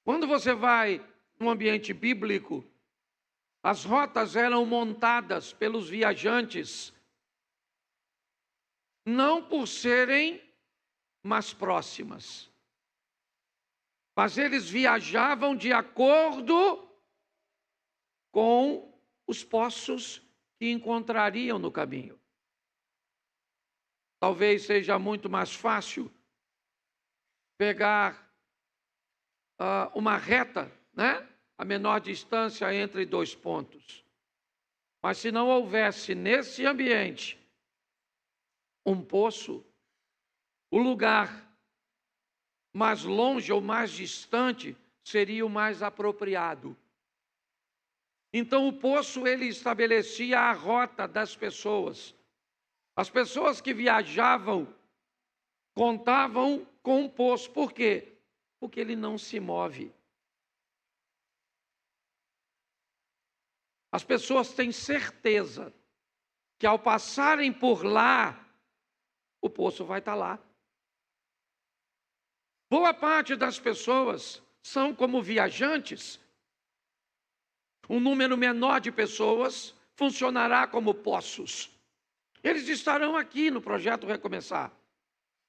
Quando você vai num ambiente bíblico, as rotas eram montadas pelos viajantes, não por serem mais próximas, mas eles viajavam de acordo com os poços que encontrariam no caminho. Talvez seja muito mais fácil pegar uma reta, né? A menor distância entre dois pontos. Mas se não houvesse nesse ambiente um poço, o lugar mais longe ou mais distante seria o mais apropriado. Então o poço, ele estabelecia a rota das pessoas. As pessoas que viajavam contavam com um poço. Por quê? Porque ele não se move. As pessoas têm certeza que ao passarem por lá, o poço vai estar lá. Boa parte das pessoas são como viajantes. Um número menor de pessoas funcionará como poços. Eles estarão aqui no projeto Recomeçar,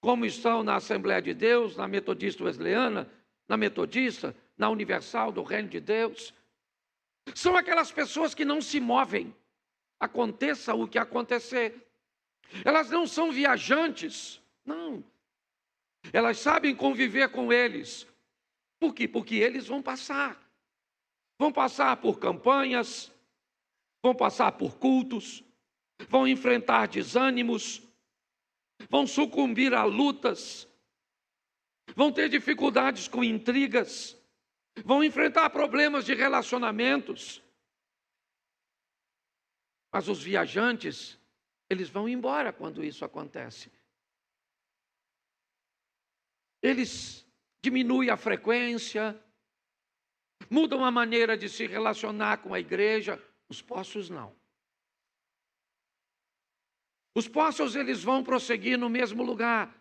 como estão na Assembleia de Deus, na Metodista Wesleyana, na Metodista, na Universal do Reino de Deus. São aquelas pessoas que não se movem, aconteça o que acontecer. Elas não são viajantes, não. Elas sabem conviver com eles. Por quê? Porque eles vão passar. Vão passar por campanhas, vão passar por cultos, vão enfrentar desânimos, vão sucumbir a lutas, vão ter dificuldades com intrigas, vão enfrentar problemas de relacionamentos. Mas os viajantes, eles vão embora quando isso acontece. Eles diminuem a frequência, mudam a maneira de se relacionar com a igreja. Os poços não. Os poços, eles vão prosseguir no mesmo lugar.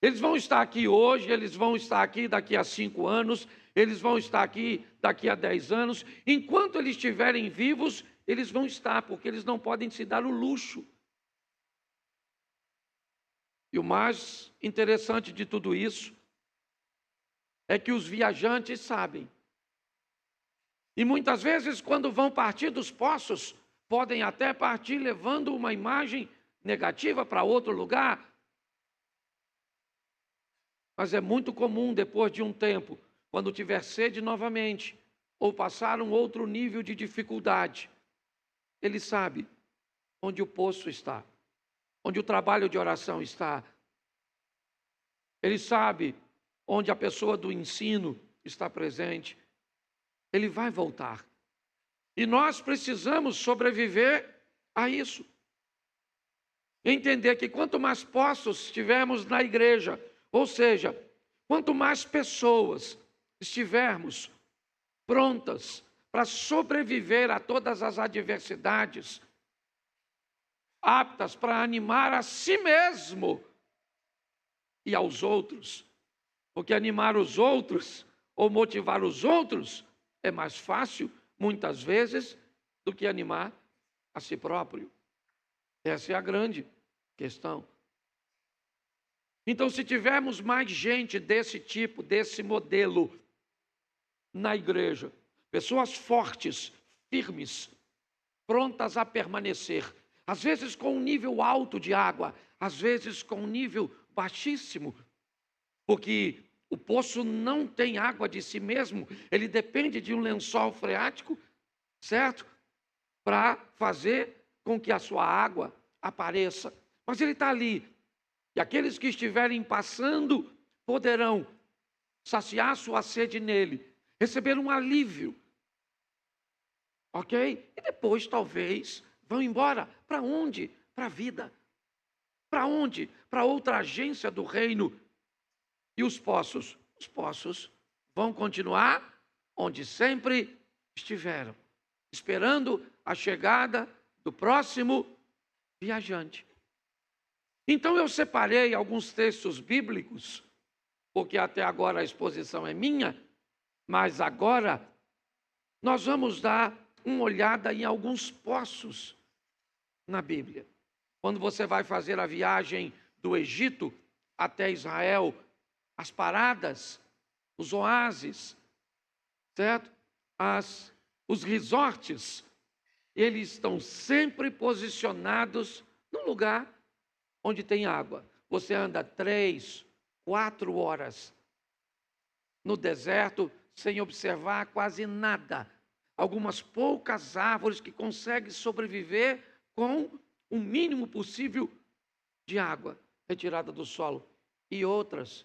Eles vão estar aqui hoje, eles vão estar aqui daqui a 5 anos, eles vão estar aqui daqui a 10 anos. Enquanto eles estiverem vivos, eles vão estar, porque eles não podem se dar o luxo. E o mais interessante de tudo isso é que os viajantes sabem. E muitas vezes, quando vão partir dos poços, podem até partir levando uma imagem negativa para outro lugar. Mas é muito comum, depois de um tempo, quando tiver sede novamente, ou passar um outro nível de dificuldade, ele sabe onde o poço está, onde o trabalho de oração está. Ele sabe onde a pessoa do ensino está presente. Ele vai voltar. E nós precisamos sobreviver a isso. Entender que quanto mais poços tivermos na igreja, ou seja, quanto mais pessoas estivermos prontas para sobreviver a todas as adversidades, aptas para animar a si mesmo e aos outros, porque animar os outros ou motivar os outros é mais fácil, muitas vezes, do que animar a si próprio. Essa é a grande questão. Então, se tivermos mais gente desse tipo, desse modelo na igreja, pessoas fortes, firmes, prontas a permanecer, às vezes com um nível alto de água, às vezes com um nível baixíssimo, porque o poço não tem água de si mesmo, ele depende de um lençol freático, certo? Para fazer com que a sua água apareça. Mas ele está ali. E aqueles que estiverem passando poderão saciar sua sede nele, receber um alívio. Ok? E depois talvez vão embora. Para onde? Para a vida. Para onde? Para outra agência do reino. E os poços? Os poços vão continuar onde sempre estiveram, esperando a chegada do próximo viajante. Então eu separei alguns textos bíblicos, porque até agora a exposição é minha, mas agora nós vamos dar uma olhada em alguns poços na Bíblia. Quando você vai fazer a viagem do Egito até Israel, as paradas, os oásis, certo? Os resorts, eles estão sempre posicionados num lugar onde tem água. Você anda 3, 4 horas no deserto sem observar quase nada. Algumas poucas árvores que conseguem sobreviver com o mínimo possível de água retirada do solo. E outras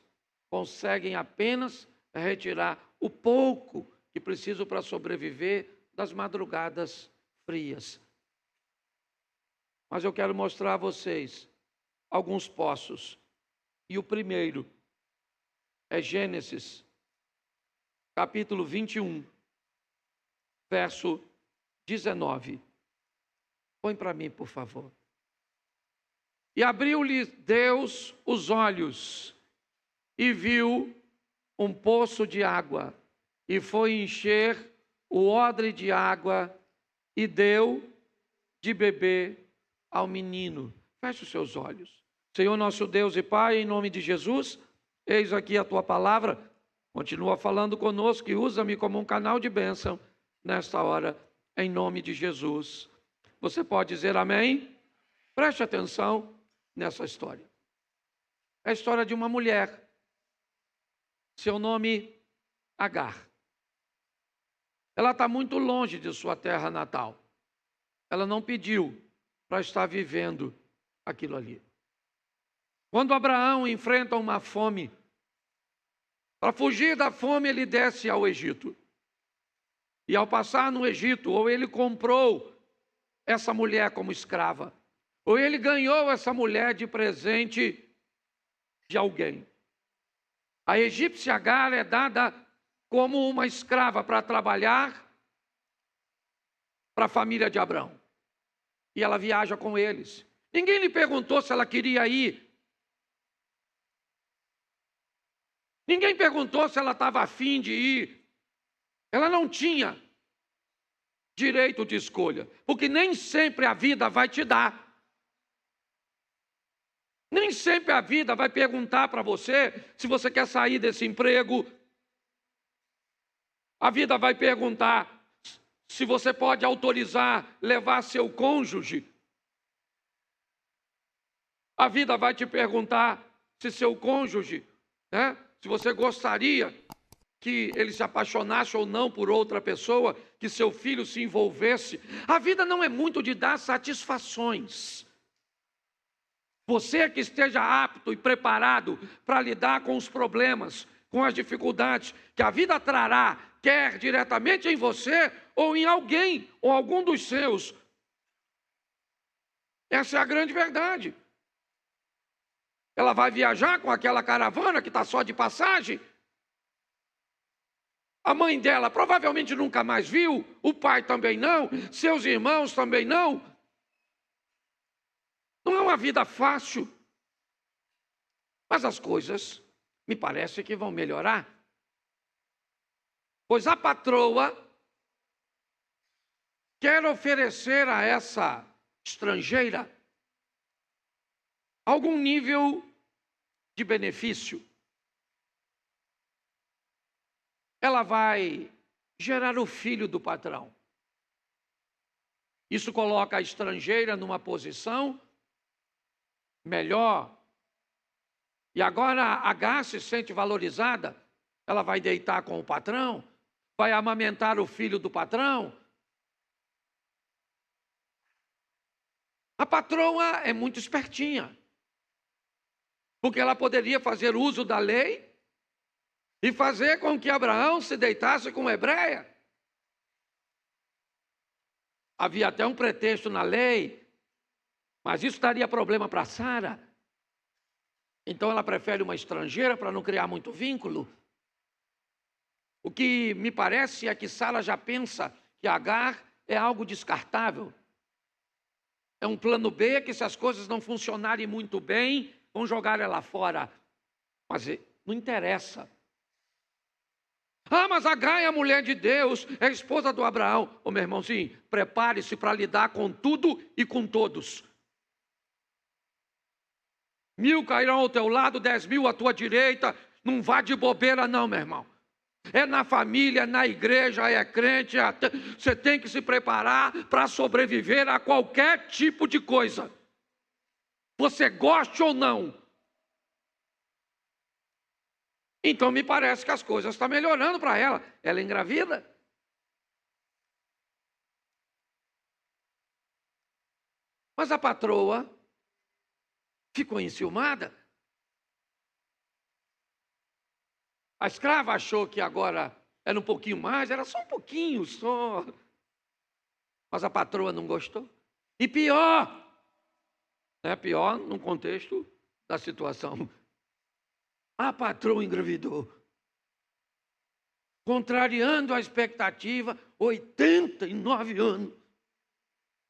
conseguem apenas retirar o pouco que precisam para sobreviver das madrugadas frias. Mas eu quero mostrar a vocês alguns poços. E o primeiro é Gênesis, capítulo 21, verso 19. Põe para mim, por favor. E abriu-lhe Deus os olhos, e viu um poço de água, e foi encher o odre de água, e deu de beber ao menino. Feche os seus olhos. Senhor nosso Deus e Pai, em nome de Jesus, eis aqui a tua palavra, continua falando conosco e usa-me como um canal de bênção nesta hora, em nome de Jesus. Você pode dizer amém? Preste atenção nessa história. É a história de uma mulher, seu nome Agar. Ela está muito longe de sua terra natal. Ela não pediu para estar vivendo aquilo ali. Quando Abraão enfrenta uma fome, para fugir da fome ele desce ao Egito. E ao passar no Egito, ou ele comprou essa mulher como escrava, ou ele ganhou essa mulher de presente de alguém. A egípcia Agar é dada como uma escrava para trabalhar para a família de Abraão. E ela viaja com eles. Ninguém lhe perguntou se ela queria ir. Ninguém perguntou se ela estava afim de ir. Ela não tinha direito de escolha, porque nem sempre a vida vai te dar. Nem sempre a vida vai perguntar para você se você quer sair desse emprego. A vida vai perguntar se você pode autorizar levar seu cônjuge. A vida vai te perguntar se seu cônjuge, se você gostaria que ele se apaixonasse ou não por outra pessoa, que seu filho se envolvesse. A vida não é muito de dar satisfações. Você que esteja apto e preparado para lidar com os problemas, com as dificuldades que a vida trará, quer diretamente em você ou em alguém, ou algum dos seus. Essa é a grande verdade. Ela vai viajar com aquela caravana que está só de passagem. A mãe dela provavelmente nunca mais viu, o pai também não, seus irmãos também não. Não é uma vida fácil, mas as coisas me parece que vão melhorar. Pois a patroa quer oferecer a essa estrangeira algum nível de benefício. Ela vai gerar o filho do patrão. Isso coloca a estrangeira numa posição melhor. E agora a Agar se sente valorizada. Ela vai deitar com o patrão, vai amamentar o filho do patrão. A patroa é muito espertinha, porque ela poderia fazer uso da lei e fazer com que Abraão se deitasse com hebreia. Havia até um pretexto na lei, mas isso daria problema para Sara. Então ela prefere uma estrangeira para não criar muito vínculo. O que me parece é que Sara já pensa que Agar é algo descartável. É um plano B que, se as coisas não funcionarem muito bem, vão jogar ela fora. Mas não interessa. Ah, mas Agar é a mulher de Deus, é a esposa do Abraão. Ô, meu irmãozinho, prepare-se para lidar com tudo e com todos. 1000 cairão ao teu lado, 10.000 à tua direita. Não vá de bobeira não, meu irmão. É na família, na igreja, é crente. Você tem que se preparar para sobreviver a qualquer tipo de coisa. Você goste ou não. Então me parece que as coisas estão melhorando para ela. Ela é engravida. Mas a patroa ficou enciumada. A escrava achou que agora era um pouquinho mais, era só um pouquinho, só. Mas a patroa não gostou. E pior, pior no contexto da situação, a patroa engravidou. Contrariando a expectativa, 89 anos.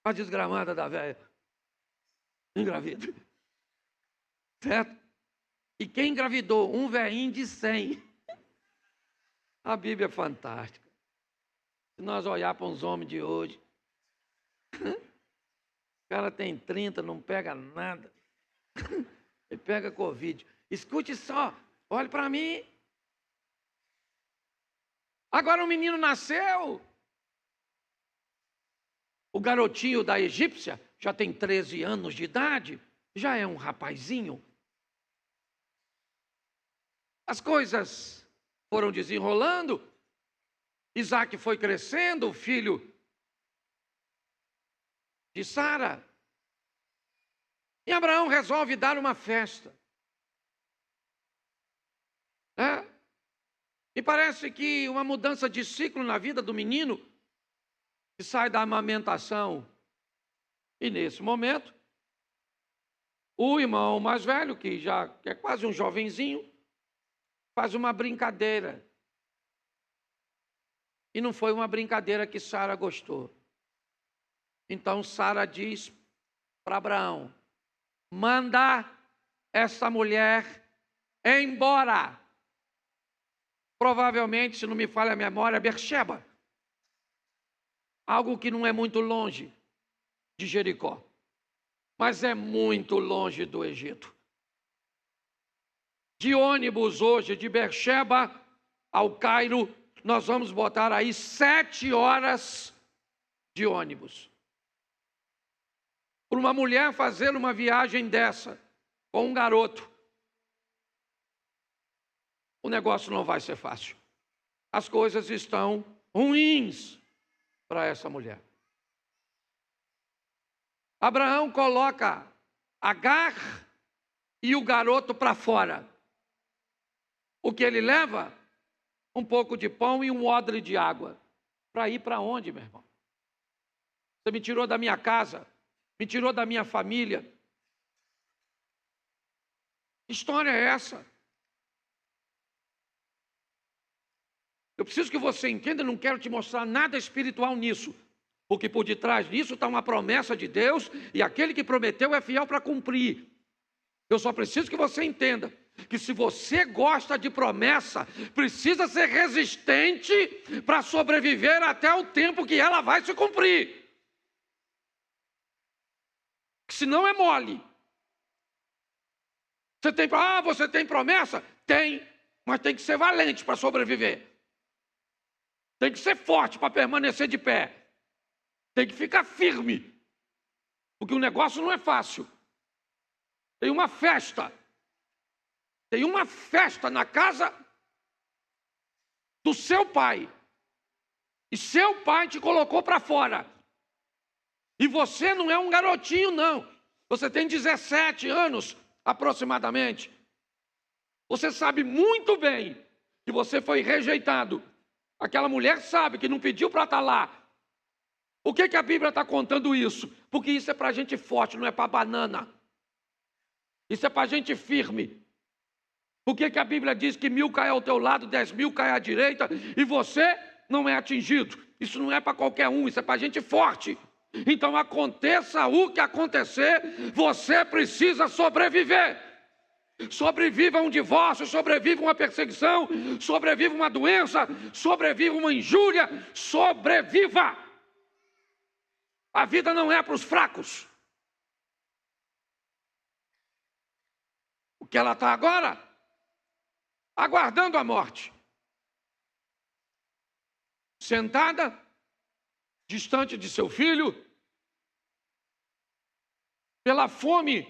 A desgramada da velha. Engravida. Certo? E quem engravidou? Um velhinho de 100. A Bíblia é fantástica. Se nós olhar para uns homens de hoje, o cara tem 30, não pega nada. Ele pega Covid. Escute só, olhe para mim. Agora o menino nasceu. O garotinho da egípcia já tem 13 anos de idade, já é um rapazinho. As coisas foram desenrolando, Isaac foi crescendo, o filho de Sara. E Abraão resolve dar uma festa. E parece que uma mudança de ciclo na vida do menino, que sai da amamentação. E nesse momento, o irmão mais velho, que já é quase um jovenzinho, faz uma brincadeira. E não foi uma brincadeira que Sara gostou. Então Sara diz para Abraão: manda essa mulher embora. Provavelmente, se não me falha a memória, Berseba. Algo que não é muito longe de Jericó, mas é muito longe do Egito. De ônibus hoje, de Berseba ao Cairo, nós vamos botar aí 7 horas de ônibus. Para uma mulher fazer uma viagem dessa, com um garoto, o negócio não vai ser fácil. As coisas estão ruins para essa mulher. Abraão coloca Agar e o garoto para fora. O que ele leva? Um pouco de pão e um odre de água. Para ir para onde, meu irmão? Você me tirou da minha casa, me tirou da minha família. Que história é essa? Eu preciso que você entenda, não quero te mostrar nada espiritual nisso, porque por detrás disso está uma promessa de Deus, e aquele que prometeu é fiel para cumprir. Eu só preciso que você entenda que se você gosta de promessa, precisa ser resistente para sobreviver até o tempo que ela vai se cumprir. senão é mole. Você tem promessa? Tem, mas tem que ser valente para sobreviver. Tem que ser forte para permanecer de pé. Tem que ficar firme, porque o negócio não é fácil. Tem uma festa na casa do seu pai. E seu pai te colocou para fora. E você não é um garotinho, não. Você tem 17 anos, aproximadamente. Você sabe muito bem que você foi rejeitado. Aquela mulher sabe que não pediu para estar lá. Por que a Bíblia está contando isso? Porque isso é para gente forte, não é para banana. Isso é para gente firme. Por que a Bíblia diz que 1000 cai ao teu lado, 10.000 cai à direita, e você não é atingido? Isso não é para qualquer um, isso é para gente forte. Então, aconteça o que acontecer, você precisa sobreviver. Sobreviva um divórcio, sobreviva uma perseguição, sobreviva uma doença, sobreviva uma injúria, sobreviva. A vida não é para os fracos. O que ela está agora? Aguardando a morte. Sentada, distante de seu filho, pela fome,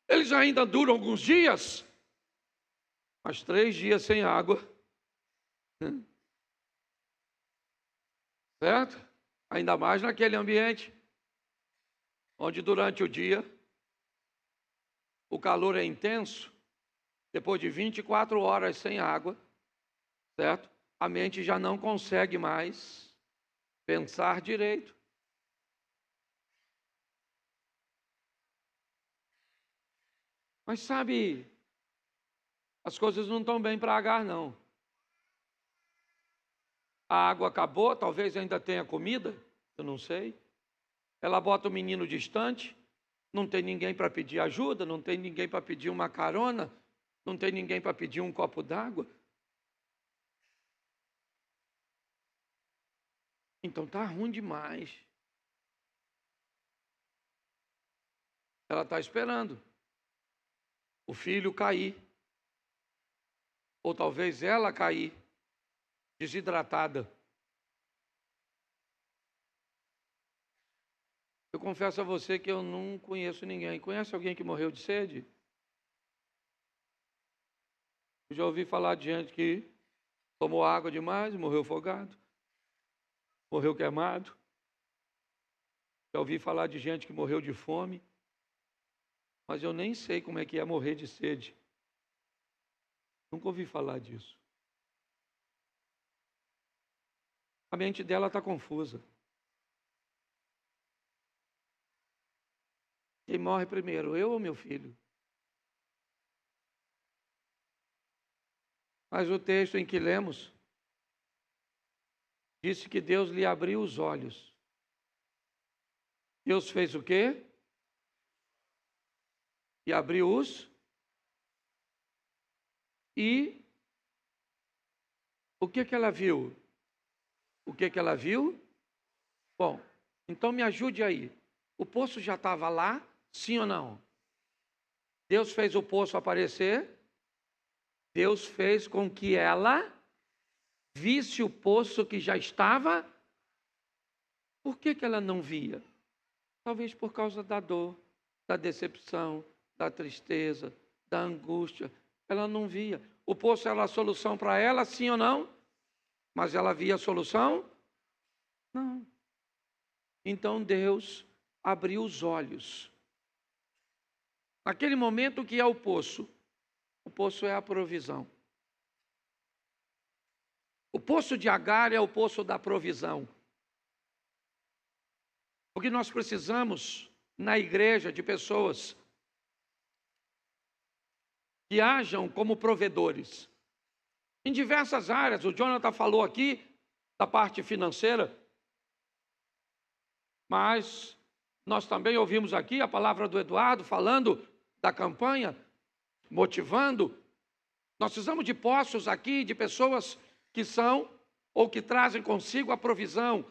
eles ainda duram alguns dias, mas 3 dias sem água, certo? Ainda mais naquele ambiente, onde durante o dia, o calor é intenso, depois de 24 horas sem água, certo? A mente já não consegue mais pensar direito. Mas sabe, as coisas não estão bem para Agar, não. A água acabou, talvez ainda tenha comida, eu não sei. Ela bota o menino distante, não tem ninguém para pedir ajuda, não tem ninguém para pedir uma carona, não tem ninguém para pedir um copo d'água. Então está ruim demais. Ela está esperando o filho cair, ou talvez ela cair, desidratada. Eu confesso a você que eu não conheço ninguém. Conhece alguém que morreu de sede? Eu já ouvi falar de gente que tomou água demais e morreu afogado, morreu queimado. Já ouvi falar de gente que morreu de fome, mas eu nem sei como é que é morrer de sede. Nunca ouvi falar disso. A mente dela está confusa. Quem morre primeiro, eu ou meu filho? Mas o texto em que lemos disse que Deus lhe abriu os olhos. Deus fez o quê? E abriu os. E o que ela viu? O que ela viu? Bom, então me ajude aí. O poço já estava lá, sim ou não? Deus fez o poço aparecer. Deus fez com que ela visse o poço que já estava. Por que ela não via? Talvez por causa da dor, da decepção, da tristeza, da angústia. Ela não via. O poço era a solução para ela, sim ou não? Mas ela via a solução? Não. Então Deus abriu os olhos. Naquele momento, o que é o poço? O poço é a provisão. O poço de Agar é o poço da provisão. Porque nós precisamos, na igreja, de pessoas que hajam como provedores. Em diversas áreas, o Jonathan falou aqui da parte financeira, mas nós também ouvimos aqui a palavra do Eduardo falando da campanha, motivando. Nós precisamos de poços aqui, de pessoas que são ou que trazem consigo a provisão,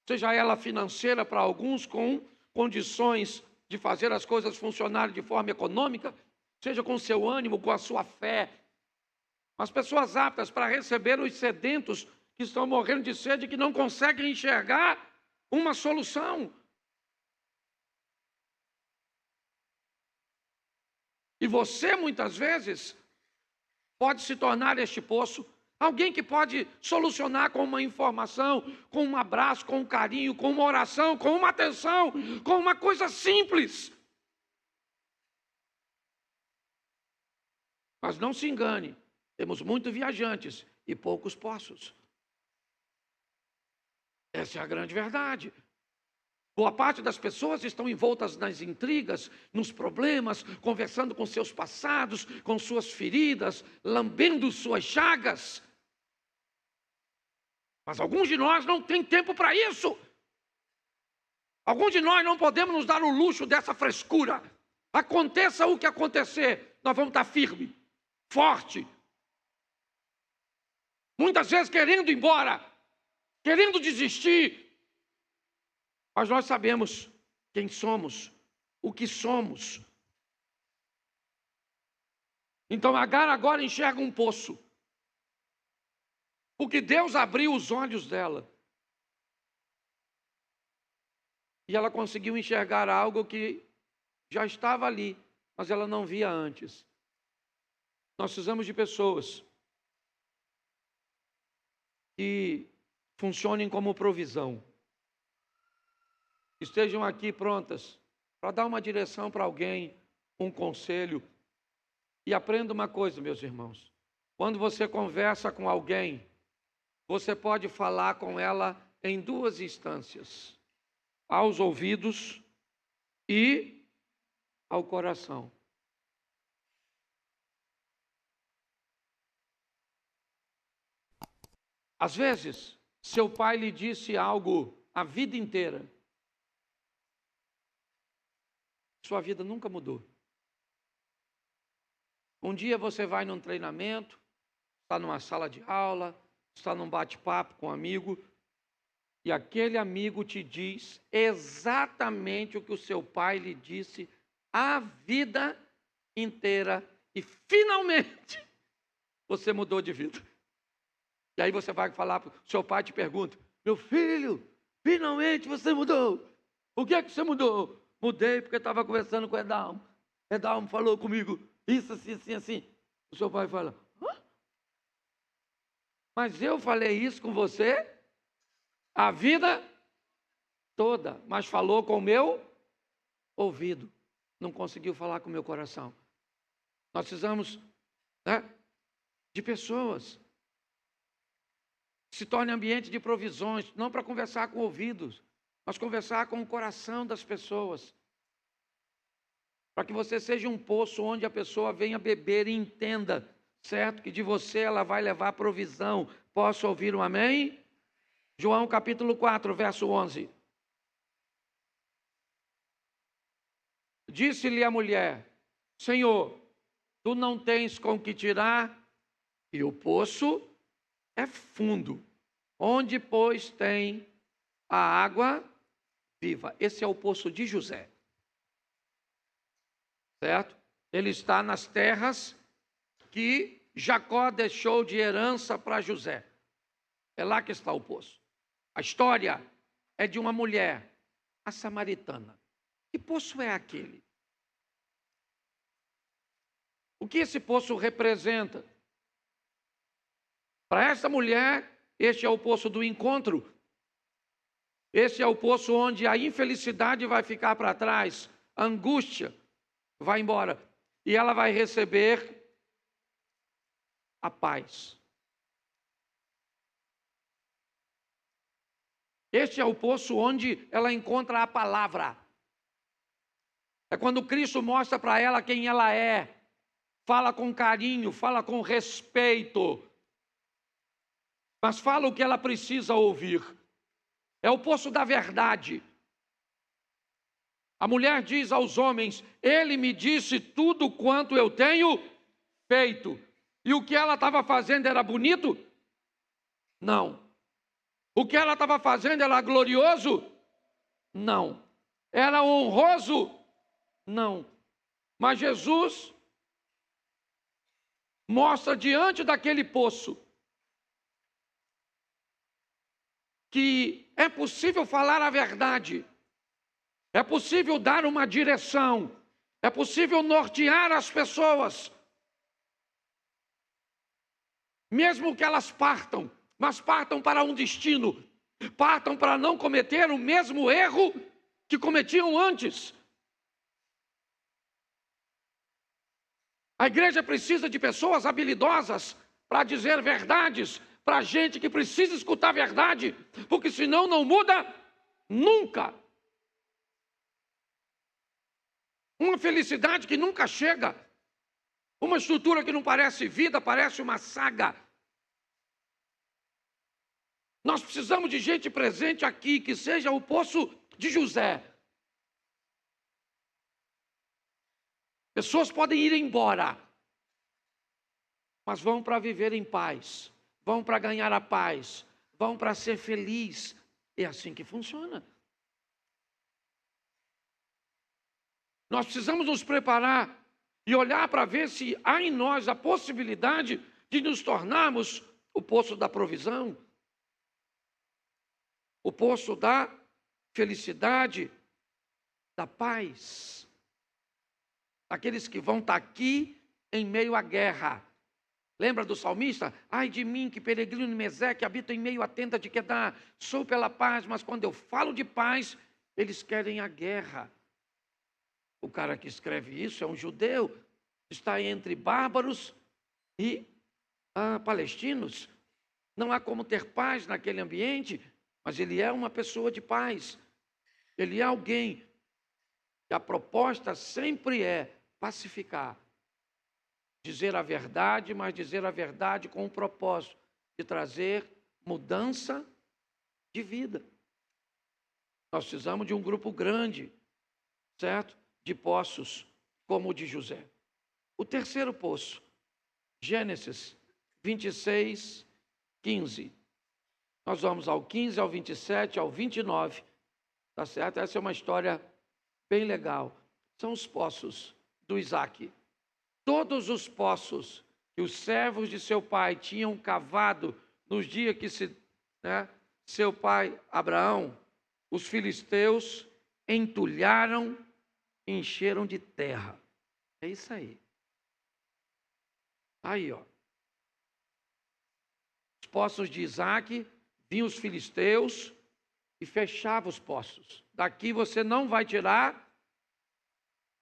seja ela financeira para alguns com condições de fazer as coisas funcionarem de forma econômica, seja com o seu ânimo, com a sua fé. As pessoas aptas para receber os sedentos que estão morrendo de sede e que não conseguem enxergar uma solução. E você, muitas vezes, pode se tornar este poço. Alguém que pode solucionar com uma informação, com um abraço, com um carinho, com uma oração, com uma atenção, com uma coisa simples. Mas não se engane, temos muitos viajantes e poucos poços. Essa é a grande verdade. Boa parte das pessoas estão envoltas nas intrigas, nos problemas, conversando com seus passados, com suas feridas, lambendo suas chagas. Mas alguns de nós não têm tempo para isso. Alguns de nós não podemos nos dar o luxo dessa frescura. Aconteça o que acontecer, nós vamos estar firme, forte. Muitas vezes querendo ir embora, querendo desistir. Mas nós sabemos quem somos, o que somos. Então Agar agora enxerga um poço. Porque Deus abriu os olhos dela. E ela conseguiu enxergar algo que já estava ali, mas ela não via antes. Nós precisamos de pessoas que funcionem como provisão. Estejam aqui prontas para dar uma direção para alguém, um conselho. E aprenda uma coisa, meus irmãos. Quando você conversa com alguém, você pode falar com ela em duas instâncias: aos ouvidos e ao coração. Às vezes, seu pai lhe disse algo a vida inteira. Sua vida nunca mudou. Um dia você vai num treinamento, está numa sala de aula, está num bate-papo com um amigo, e aquele amigo te diz exatamente o que o seu pai lhe disse a vida inteira, e finalmente você mudou de vida. E aí você vai falar, seu pai te pergunta: meu filho, finalmente você mudou. O que é que você mudou? Mudei porque estava conversando com o Edalmo. Edalmo falou comigo isso, assim, assim, assim. O seu pai fala: hã? Mas eu falei isso com você a vida toda, mas falou com o meu ouvido. Não conseguiu falar com o meu coração. Nós precisamos, de pessoas. Se torne ambiente de provisões, não para conversar com ouvidos, mas conversar com o coração das pessoas. Para que você seja um poço onde a pessoa venha beber e entenda, certo? Que de você ela vai levar provisão. Posso ouvir um amém? João capítulo 4, verso 11. Disse-lhe a mulher: Senhor, tu não tens com que tirar, e o poço é fundo. Onde, pois, tem a água viva? Esse é o poço de José. Certo? Ele está nas terras que Jacó deixou de herança para José. É lá que está o poço. A história é de uma mulher, a samaritana. Que poço é aquele? O que esse poço representa? Para essa mulher, este é o poço do encontro. Esse é o poço onde a infelicidade vai ficar para trás, a angústia vai embora, e ela vai receber a paz. Este é o poço onde ela encontra a palavra. É quando Cristo mostra para ela quem ela é, fala com carinho, fala com respeito, mas fala o que ela precisa ouvir. É o poço da verdade. A mulher diz aos homens: ele me disse tudo quanto eu tenho feito. E o que ela estava fazendo era bonito? Não. O que ela estava fazendo era glorioso? Não. Era honroso? Não. Mas Jesus mostra diante daquele poço que é possível falar a verdade, é possível dar uma direção, é possível nortear as pessoas, mesmo que elas partam, mas partam para um destino, partam para não cometer o mesmo erro que cometiam antes. A igreja precisa de pessoas habilidosas para dizer verdades, para gente que precisa escutar a verdade, porque senão não muda nunca. Uma felicidade que nunca chega, uma estrutura que não parece vida, parece uma saga. Nós precisamos de gente presente aqui, que seja o poço de José. Pessoas podem ir embora, mas vão para viver em paz, vão para ganhar a paz, vão para ser feliz. É assim que funciona. Nós precisamos nos preparar e olhar para ver se há em nós a possibilidade de nos tornarmos o poço da provisão, o poço da felicidade, da paz. Aqueles que vão estar aqui em meio à guerra. Lembra do salmista? Ai de mim, que peregrino em Meseque, habito em meio à tenda de Quedar. Sou pela paz, mas quando eu falo de paz, eles querem a guerra. O cara que escreve isso é um judeu, está entre bárbaros e palestinos. Não há como ter paz naquele ambiente, mas ele é uma pessoa de paz. Ele é alguém que a proposta sempre é pacificar. Dizer a verdade, mas dizer a verdade com o propósito de trazer mudança de vida. Nós precisamos de um grupo grande, certo? De poços como o de José. O terceiro poço, Gênesis 26, 15. Nós vamos ao 15, ao 27, ao 29. Tá certo? Essa é uma história bem legal. São os poços do Isaac. Todos os poços que os servos de seu pai tinham cavado nos dias que seu pai Abraão, os filisteus entulharam, encheram de terra. É isso aí. Aí, ó. Os poços de Isaac, vinham os filisteus e fechavam os poços. Daqui você não vai tirar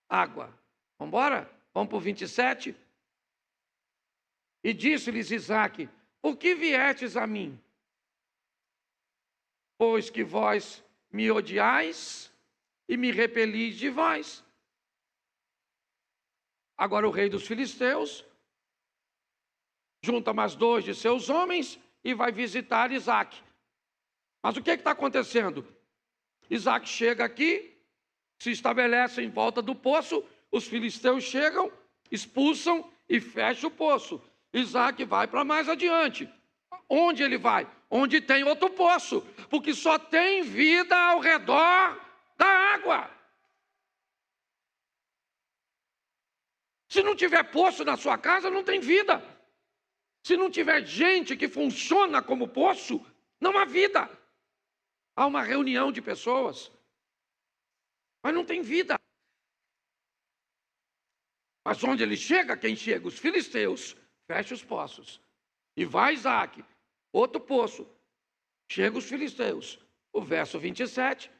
água. Vamos embora? Vamos para o 27. E disse-lhes Isaac: por que viestes a mim? Pois que vós me odiais e me repelis de vós. Agora o rei dos filisteus junta mais 2 de seus homens e vai visitar Isaac. Mas o que está acontecendo? Isaac chega aqui, se estabelece em volta do poço, os filisteus chegam, expulsam e fecham o poço. Isaac vai para mais adiante. Onde ele vai? Onde tem outro poço, porque só tem vida ao redor da água. Se não tiver poço na sua casa, não tem vida. Se não tiver gente que funciona como poço, não há vida. Há uma reunião de pessoas, mas não tem vida. Mas onde ele chega, quem chega? Os filisteus, fecha os poços. E vai Isaac, outro poço, chega os filisteus. O verso 27.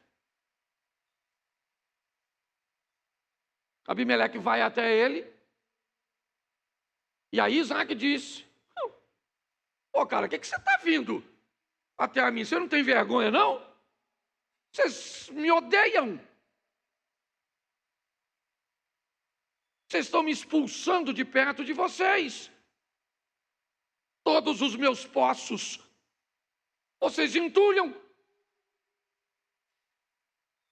Abimeleque vai até ele. E aí Isaac disse: pô, cara, o que você está vindo até a mim? Você não tem vergonha, não? Vocês me odeiam. Vocês estão me expulsando de perto de vocês. Todos os meus poços, vocês entulham.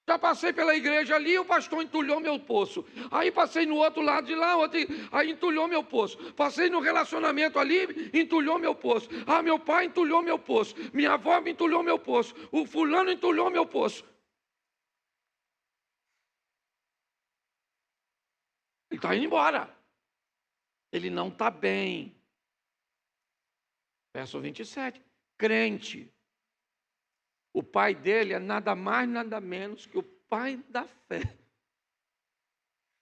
Já passei pela igreja ali, o pastor entulhou meu poço. Aí passei no outro lado de lá, aí entulhou meu poço. Passei no relacionamento ali, entulhou meu poço. Ah, meu pai entulhou meu poço. Minha avó me entulhou meu poço. O fulano entulhou meu poço. está indo embora. Ele não está bem. Verso 27. Crente. O pai dele é nada mais, nada menos que o pai da fé.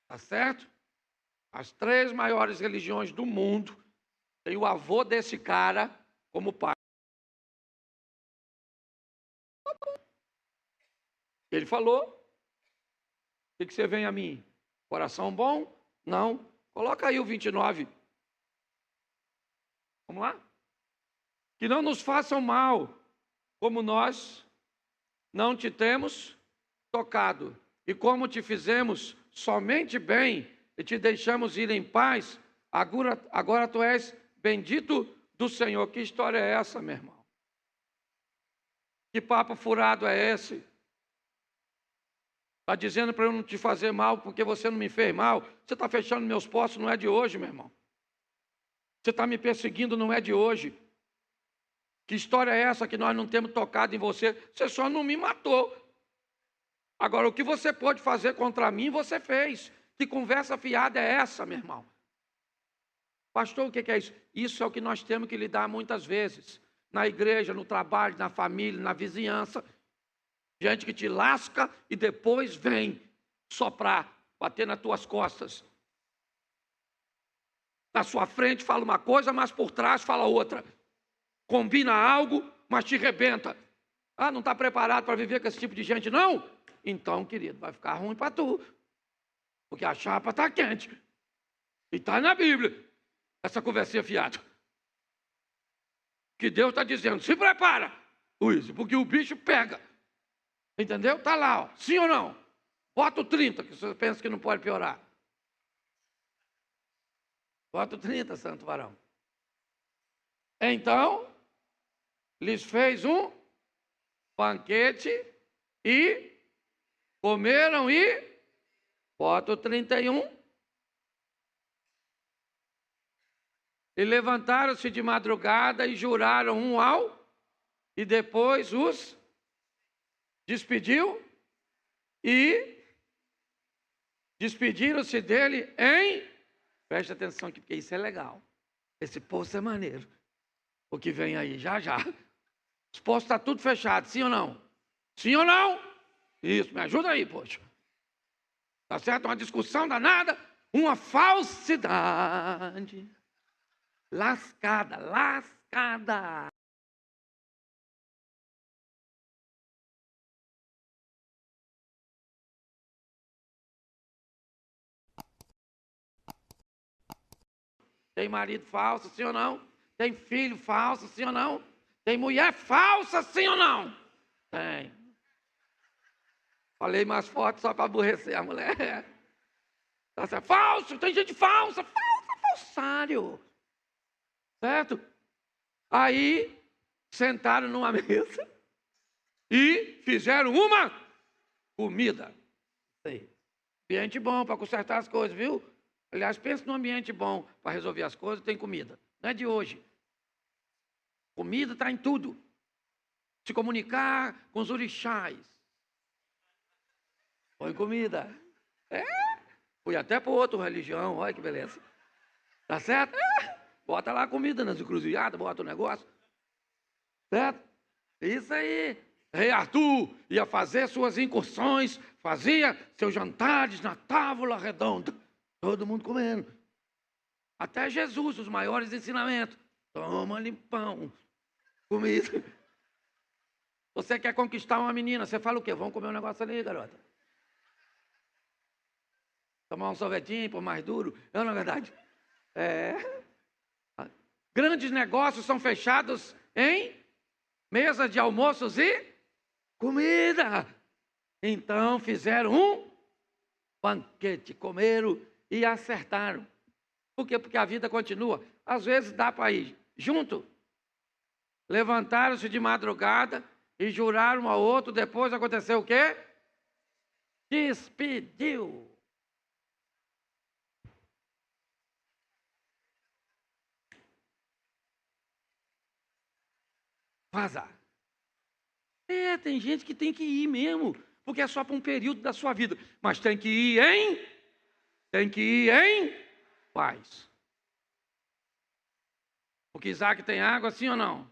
Tá certo? As 3 maiores religiões do mundo têm o avô desse cara como pai. Ele falou: o que você vem a mim? Coração bom? Não. Coloca aí o 29. Vamos lá? Que não nos façam mal, como nós não te temos tocado. E como te fizemos somente bem e te deixamos ir em paz, agora tu és bendito do Senhor. Que história é essa, meu irmão? Que papo furado é esse? Está dizendo para eu não te fazer mal porque você não me fez mal. Você está fechando meus poços, não é de hoje, meu irmão. Você está me perseguindo, não é de hoje. Que história é essa que nós não temos tocado em você? Você só não me matou. Agora, o que você pode fazer contra mim, você fez. Que conversa fiada é essa, meu irmão? Pastor, o que é isso? Isso é o que nós temos que lidar muitas vezes. Na igreja, no trabalho, na família, na vizinhança. Gente que te lasca e depois vem soprar, bater nas tuas costas. Na sua frente fala uma coisa, mas por trás fala outra. Combina algo, mas te rebenta. Ah, não está preparado para viver com esse tipo de gente, não? Então, querido, vai ficar ruim para tu. Porque a chapa está quente. E está na Bíblia, essa conversinha fiada. Que Deus está dizendo, se prepara, Luiz, porque o bicho pega. Entendeu? Está lá, ó. Sim ou não? Bota o 30, que você pensa que não pode piorar. Bota o 30, santo varão. Então, lhes fez um banquete e comeram e... Bota o 31. E levantaram-se de madrugada e juraram um ao... E depois os... despediu e despediram-se dele em... Preste atenção aqui, porque isso é legal. Esse poço é maneiro. O que vem aí, já, já. Os poços estão tudo fechado, sim ou não? Sim ou não? Isso, me ajuda aí, poxa. Tá certo? Uma discussão danada, uma falsidade. Lascada, lascada. Tem marido falso, sim ou não? Tem filho falso, sim ou não? Tem mulher falsa, sim ou não? Tem. Falei mais forte só para aborrecer a mulher. Tá certo? Falso, tem gente falsa, falsário. Certo? Aí, sentaram numa mesa e fizeram uma comida. Sei. Ambiente bom para consertar as coisas, viu? Aliás, pensa num ambiente bom para resolver as coisas, tem comida. Não é de hoje. Comida está em tudo. Se comunicar com os orixás. Põe comida. É. Fui até para outra religião, olha que beleza. Tá certo? É. Bota lá a comida nas encruzilhadas, bota o negócio. Certo? Isso aí. Rei Arthur ia fazer suas incursões, fazia seus jantares na tábua redonda. Todo mundo comendo. Até Jesus, os maiores ensinamentos. Toma-lhe pão. Comida. Você quer conquistar uma menina, você fala o quê? Vamos comer um negócio ali, garota. Tomar um sorvetinho, por mais duro. Não, na verdade. Grandes negócios são fechados em mesa de almoços e comida. Então fizeram um banquete, comeram e acertaram. Por quê? Porque a vida continua. Às vezes dá para ir junto. Levantaram-se de madrugada e juraram um ao outro. Depois aconteceu o quê? Despediu. Vazar. Tem gente que tem que ir mesmo, porque é só para um período da sua vida. Mas tem que ir, hein? tem que ir em paz. Porque Isaac tem água, sim ou não?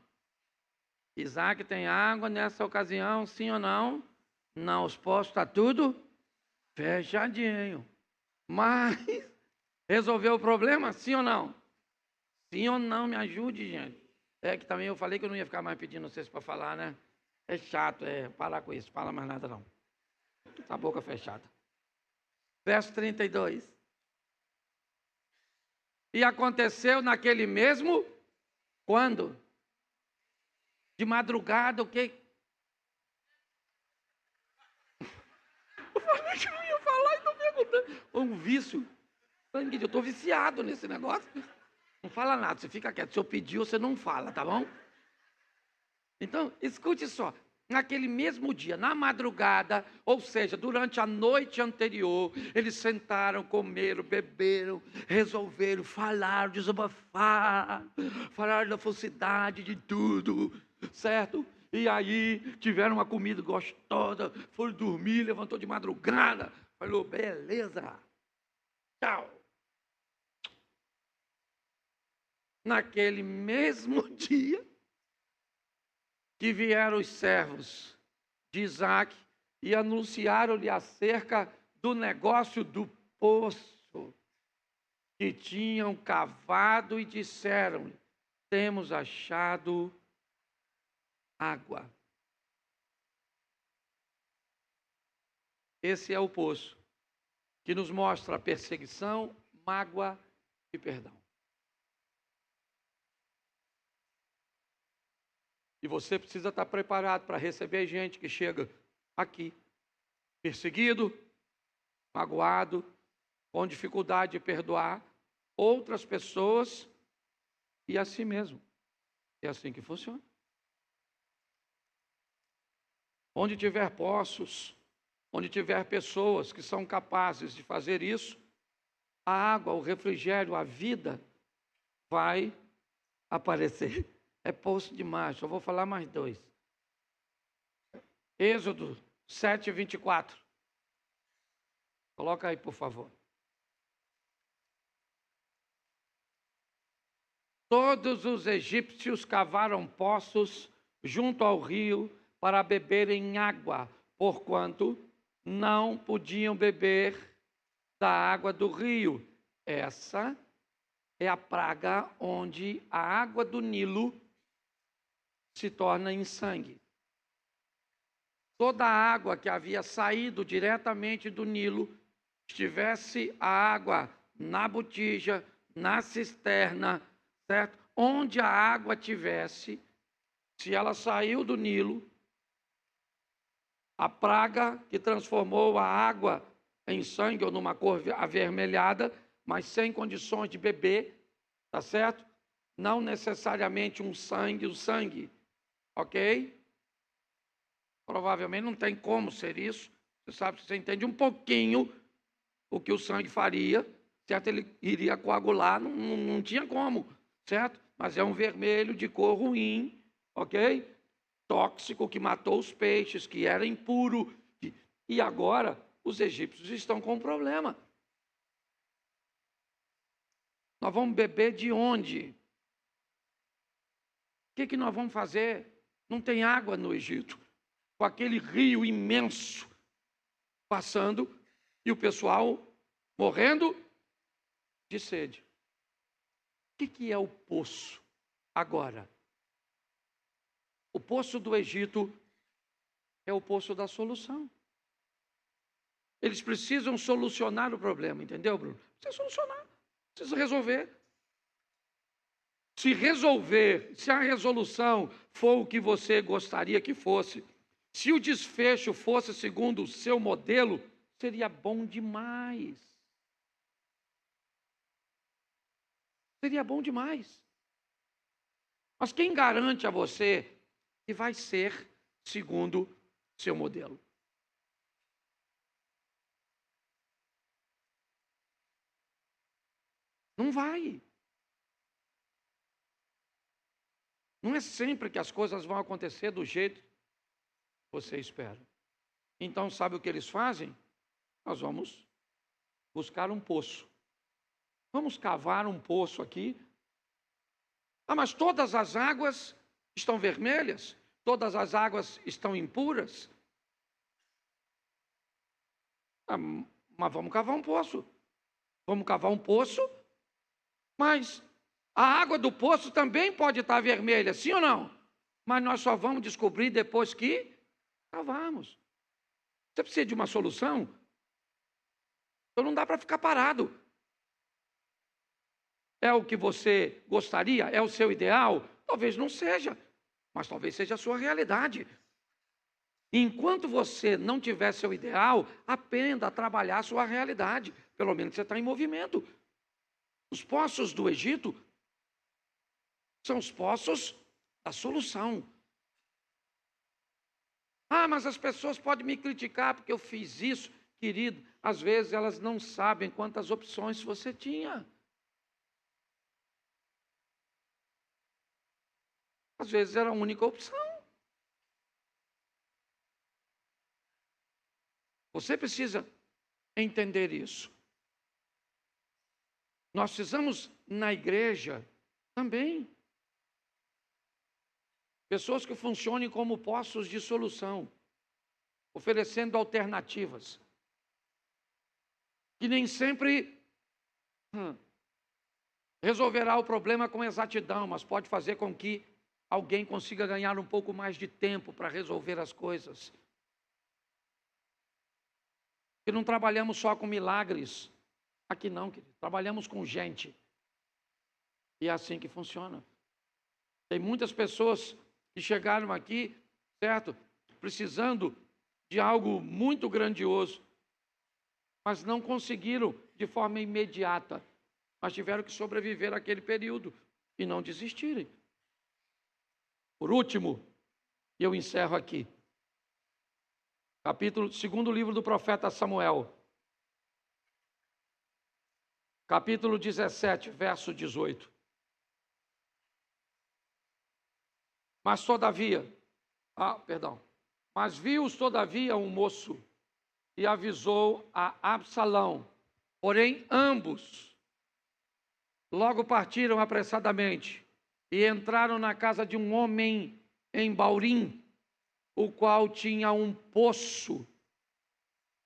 Isaac tem água nessa ocasião, sim ou não? Não, os poços estão tudo fechadinho. Mas resolveu o problema, sim ou não? Sim ou não? Me ajude, gente. É que também eu falei que eu não ia ficar mais pedindo vocês para falar, né? É chato, parar com isso, fala mais nada não. Tá a boca fechada. Verso 32. E aconteceu naquele mesmo, quando? De madrugada, o quê? Eu falei que não ia falar e estou perguntando. Um vício. Eu estou viciado nesse negócio. Não fala nada, você fica quieto. Se eu pedir, você não fala, tá bom? Então, escute só. Naquele mesmo dia, na madrugada, ou seja, durante a noite anterior, eles sentaram, comeram, beberam, resolveram falar, desabafar, falar da falsidade de tudo, certo? E aí tiveram uma comida gostosa, foram dormir, levantou de madrugada, falou, beleza, tchau. Naquele mesmo dia, que vieram os servos de Isaac e anunciaram-lhe acerca do negócio do poço que tinham cavado e disseram-lhe, temos achado água. Esse é o poço que nos mostra a perseguição, mágoa e perdão. E você precisa estar preparado para receber gente que chega aqui, perseguido, magoado, com dificuldade de perdoar outras pessoas e a si mesmo. É assim que funciona. Onde tiver poços, onde tiver pessoas que são capazes de fazer isso, a água, o refrigério, a vida vai aparecer. É poço demais, só vou falar mais dois. Êxodo 7, 24. Coloca aí, por favor. Todos os egípcios cavaram poços junto ao rio para beberem água, porquanto não podiam beber da água do rio. Essa é a praga onde a água do Nilo se torna em sangue. Toda a água que havia saído diretamente do Nilo, estivesse a água na botija, na cisterna, certo? Onde a água tivesse, se ela saiu do Nilo, a praga que transformou a água em sangue ou numa cor avermelhada, mas sem condições de beber, tá certo? Não necessariamente o sangue, ok? Provavelmente não tem como ser isso. Você sabe, você entende um pouquinho o que o sangue faria, certo? Ele iria coagular, não tinha como, certo? Mas é um vermelho de cor ruim, ok? Tóxico, que matou os peixes, que era impuro. E agora os egípcios estão com um problema. Nós vamos beber de onde? O que nós vamos fazer? Não tem água no Egito, com aquele rio imenso passando e o pessoal morrendo de sede. O que é o poço agora? O poço do Egito é o poço da solução. Eles precisam solucionar o problema, entendeu, Bruno? Precisa solucionar, precisa resolver. Se resolver, se a resolução for o que você gostaria que fosse, se o desfecho fosse segundo o seu modelo, seria bom demais. Seria bom demais. Mas quem garante a você que vai ser segundo seu modelo? Não vai. Não é sempre que as coisas vão acontecer do jeito que você espera. Então, sabe o que eles fazem? Nós vamos buscar um poço. Vamos cavar um poço aqui. Mas todas as águas estão vermelhas? Todas as águas estão impuras? Mas vamos cavar um poço. Vamos cavar um poço, mas a água do poço também pode estar vermelha, sim ou não? Mas nós só vamos descobrir depois que cavarmos. Você precisa de uma solução? Então não dá para ficar parado. É o que você gostaria? É o seu ideal? Talvez não seja, mas talvez seja a sua realidade. Enquanto você não tiver seu ideal, aprenda a trabalhar a sua realidade. Pelo menos você está em movimento. Os poços do Egito são os poços da solução. Mas as pessoas podem me criticar porque eu fiz isso. Querido, às vezes elas não sabem quantas opções você tinha. Às vezes era a única opção. Você precisa entender isso. Nós precisamos, na igreja, também, pessoas que funcionem como poços de solução, oferecendo alternativas, que nem sempre resolverá o problema com exatidão, mas pode fazer com que alguém consiga ganhar um pouco mais de tempo para resolver as coisas. E não trabalhamos só com milagres. Aqui não, querido. Trabalhamos com gente. E é assim que funciona. Tem muitas pessoas que chegaram aqui, certo? Precisando de algo muito grandioso, mas não conseguiram de forma imediata. Mas tiveram que sobreviver àquele período e não desistirem. Por último, e eu encerro aqui. Segundo livro do profeta Samuel. Capítulo 17, verso 18. Mas viu-os todavia um moço e avisou a Absalão. Porém, ambos logo partiram apressadamente e entraram na casa de um homem em Baurim, o qual tinha um poço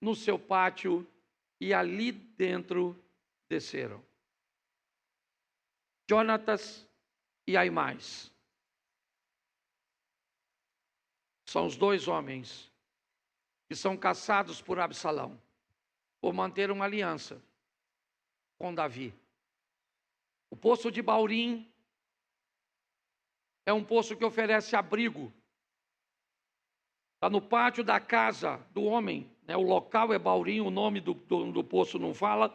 no seu pátio, e ali dentro desceram Jonatas e Aimás. São os dois homens que são caçados por Absalão, por manter uma aliança com Davi. O poço de Baurim é um poço que oferece abrigo. Está no pátio da casa do homem, né? O local é Baurim, o nome do poço não fala,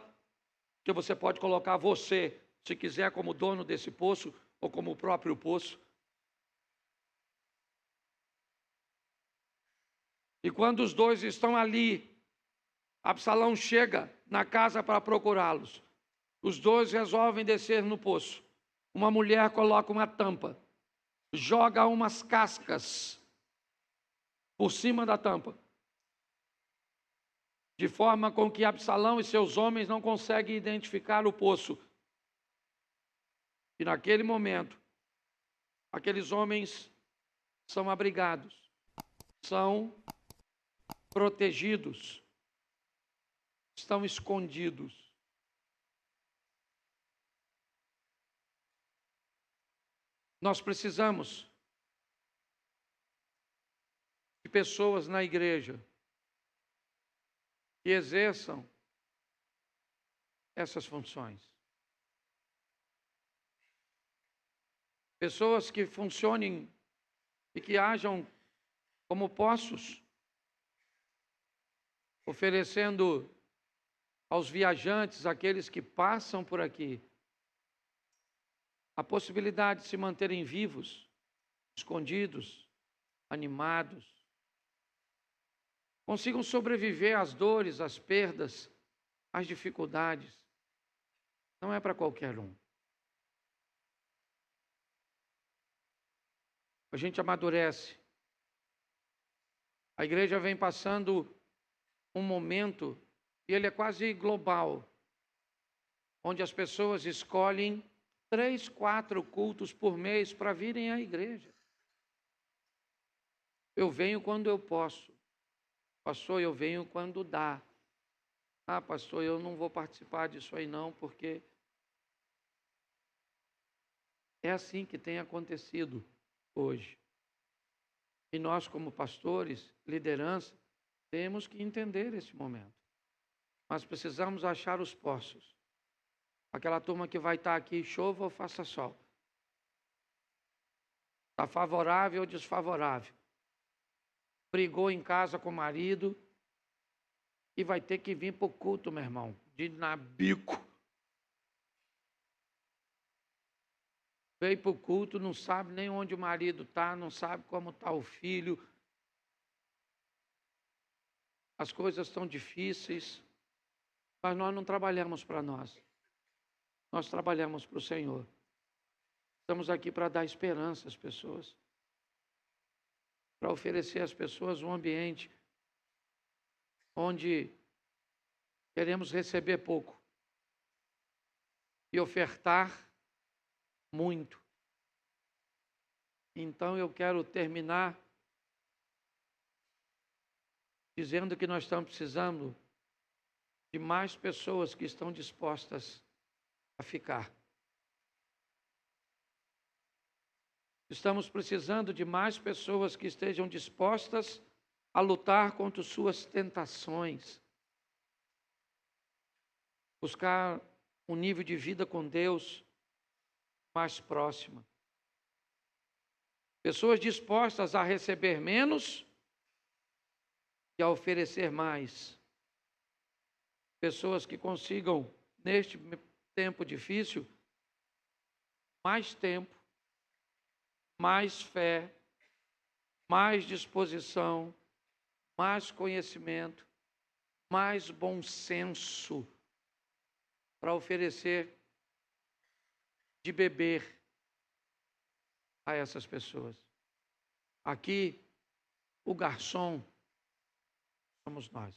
que você pode colocar você, se quiser, como dono desse poço, ou como o próprio poço. E quando os dois estão ali, Absalão chega na casa para procurá-los. Os dois resolvem descer no poço. Uma mulher coloca uma tampa, joga umas cascas por cima da tampa, de forma com que Absalão e seus homens não conseguem identificar o poço. E naquele momento, aqueles homens são abrigados, são protegidos, estão escondidos. Nós precisamos de pessoas na igreja que exerçam essas funções. Pessoas que funcionem e que hajam como poços, oferecendo aos viajantes, aqueles que passam por aqui, a possibilidade de se manterem vivos, escondidos, animados, consigam sobreviver às dores, às perdas, às dificuldades. Não é para qualquer um. A gente amadurece. A igreja vem passando um momento e ele é quase global, onde as pessoas escolhem 3, 4 cultos por mês para virem à igreja. Eu venho quando eu posso. Pastor, eu venho quando dá. Ah, pastor, eu não vou participar disso aí não, porque é assim que tem acontecido hoje. E nós, como pastores, liderança, temos que entender esse momento. Mas precisamos achar os poços. Aquela turma que vai estar aqui, chova ou faça sol. Está favorável ou desfavorável. Brigou em casa com o marido e vai ter que vir para o culto, meu irmão, de nabico. Veio para o culto, não sabe nem onde o marido está, não sabe como está o filho. As coisas estão difíceis, mas nós não trabalhamos para nós. Nós trabalhamos para o Senhor. Estamos aqui para dar esperança às pessoas, para oferecer às pessoas um ambiente onde queremos receber pouco e ofertar muito. Então eu quero terminar dizendo que nós estamos precisando de mais pessoas que estão dispostas a ficar. Estamos precisando de mais pessoas que estejam dispostas a lutar contra suas tentações, buscar um nível de vida com Deus mais próximo. Pessoas dispostas a receber menos e a oferecer mais. Pessoas que consigam, neste tempo difícil, mais tempo, mais fé, mais disposição, mais conhecimento, mais bom senso para oferecer de beber a essas pessoas. Aqui, o garçom somos nós.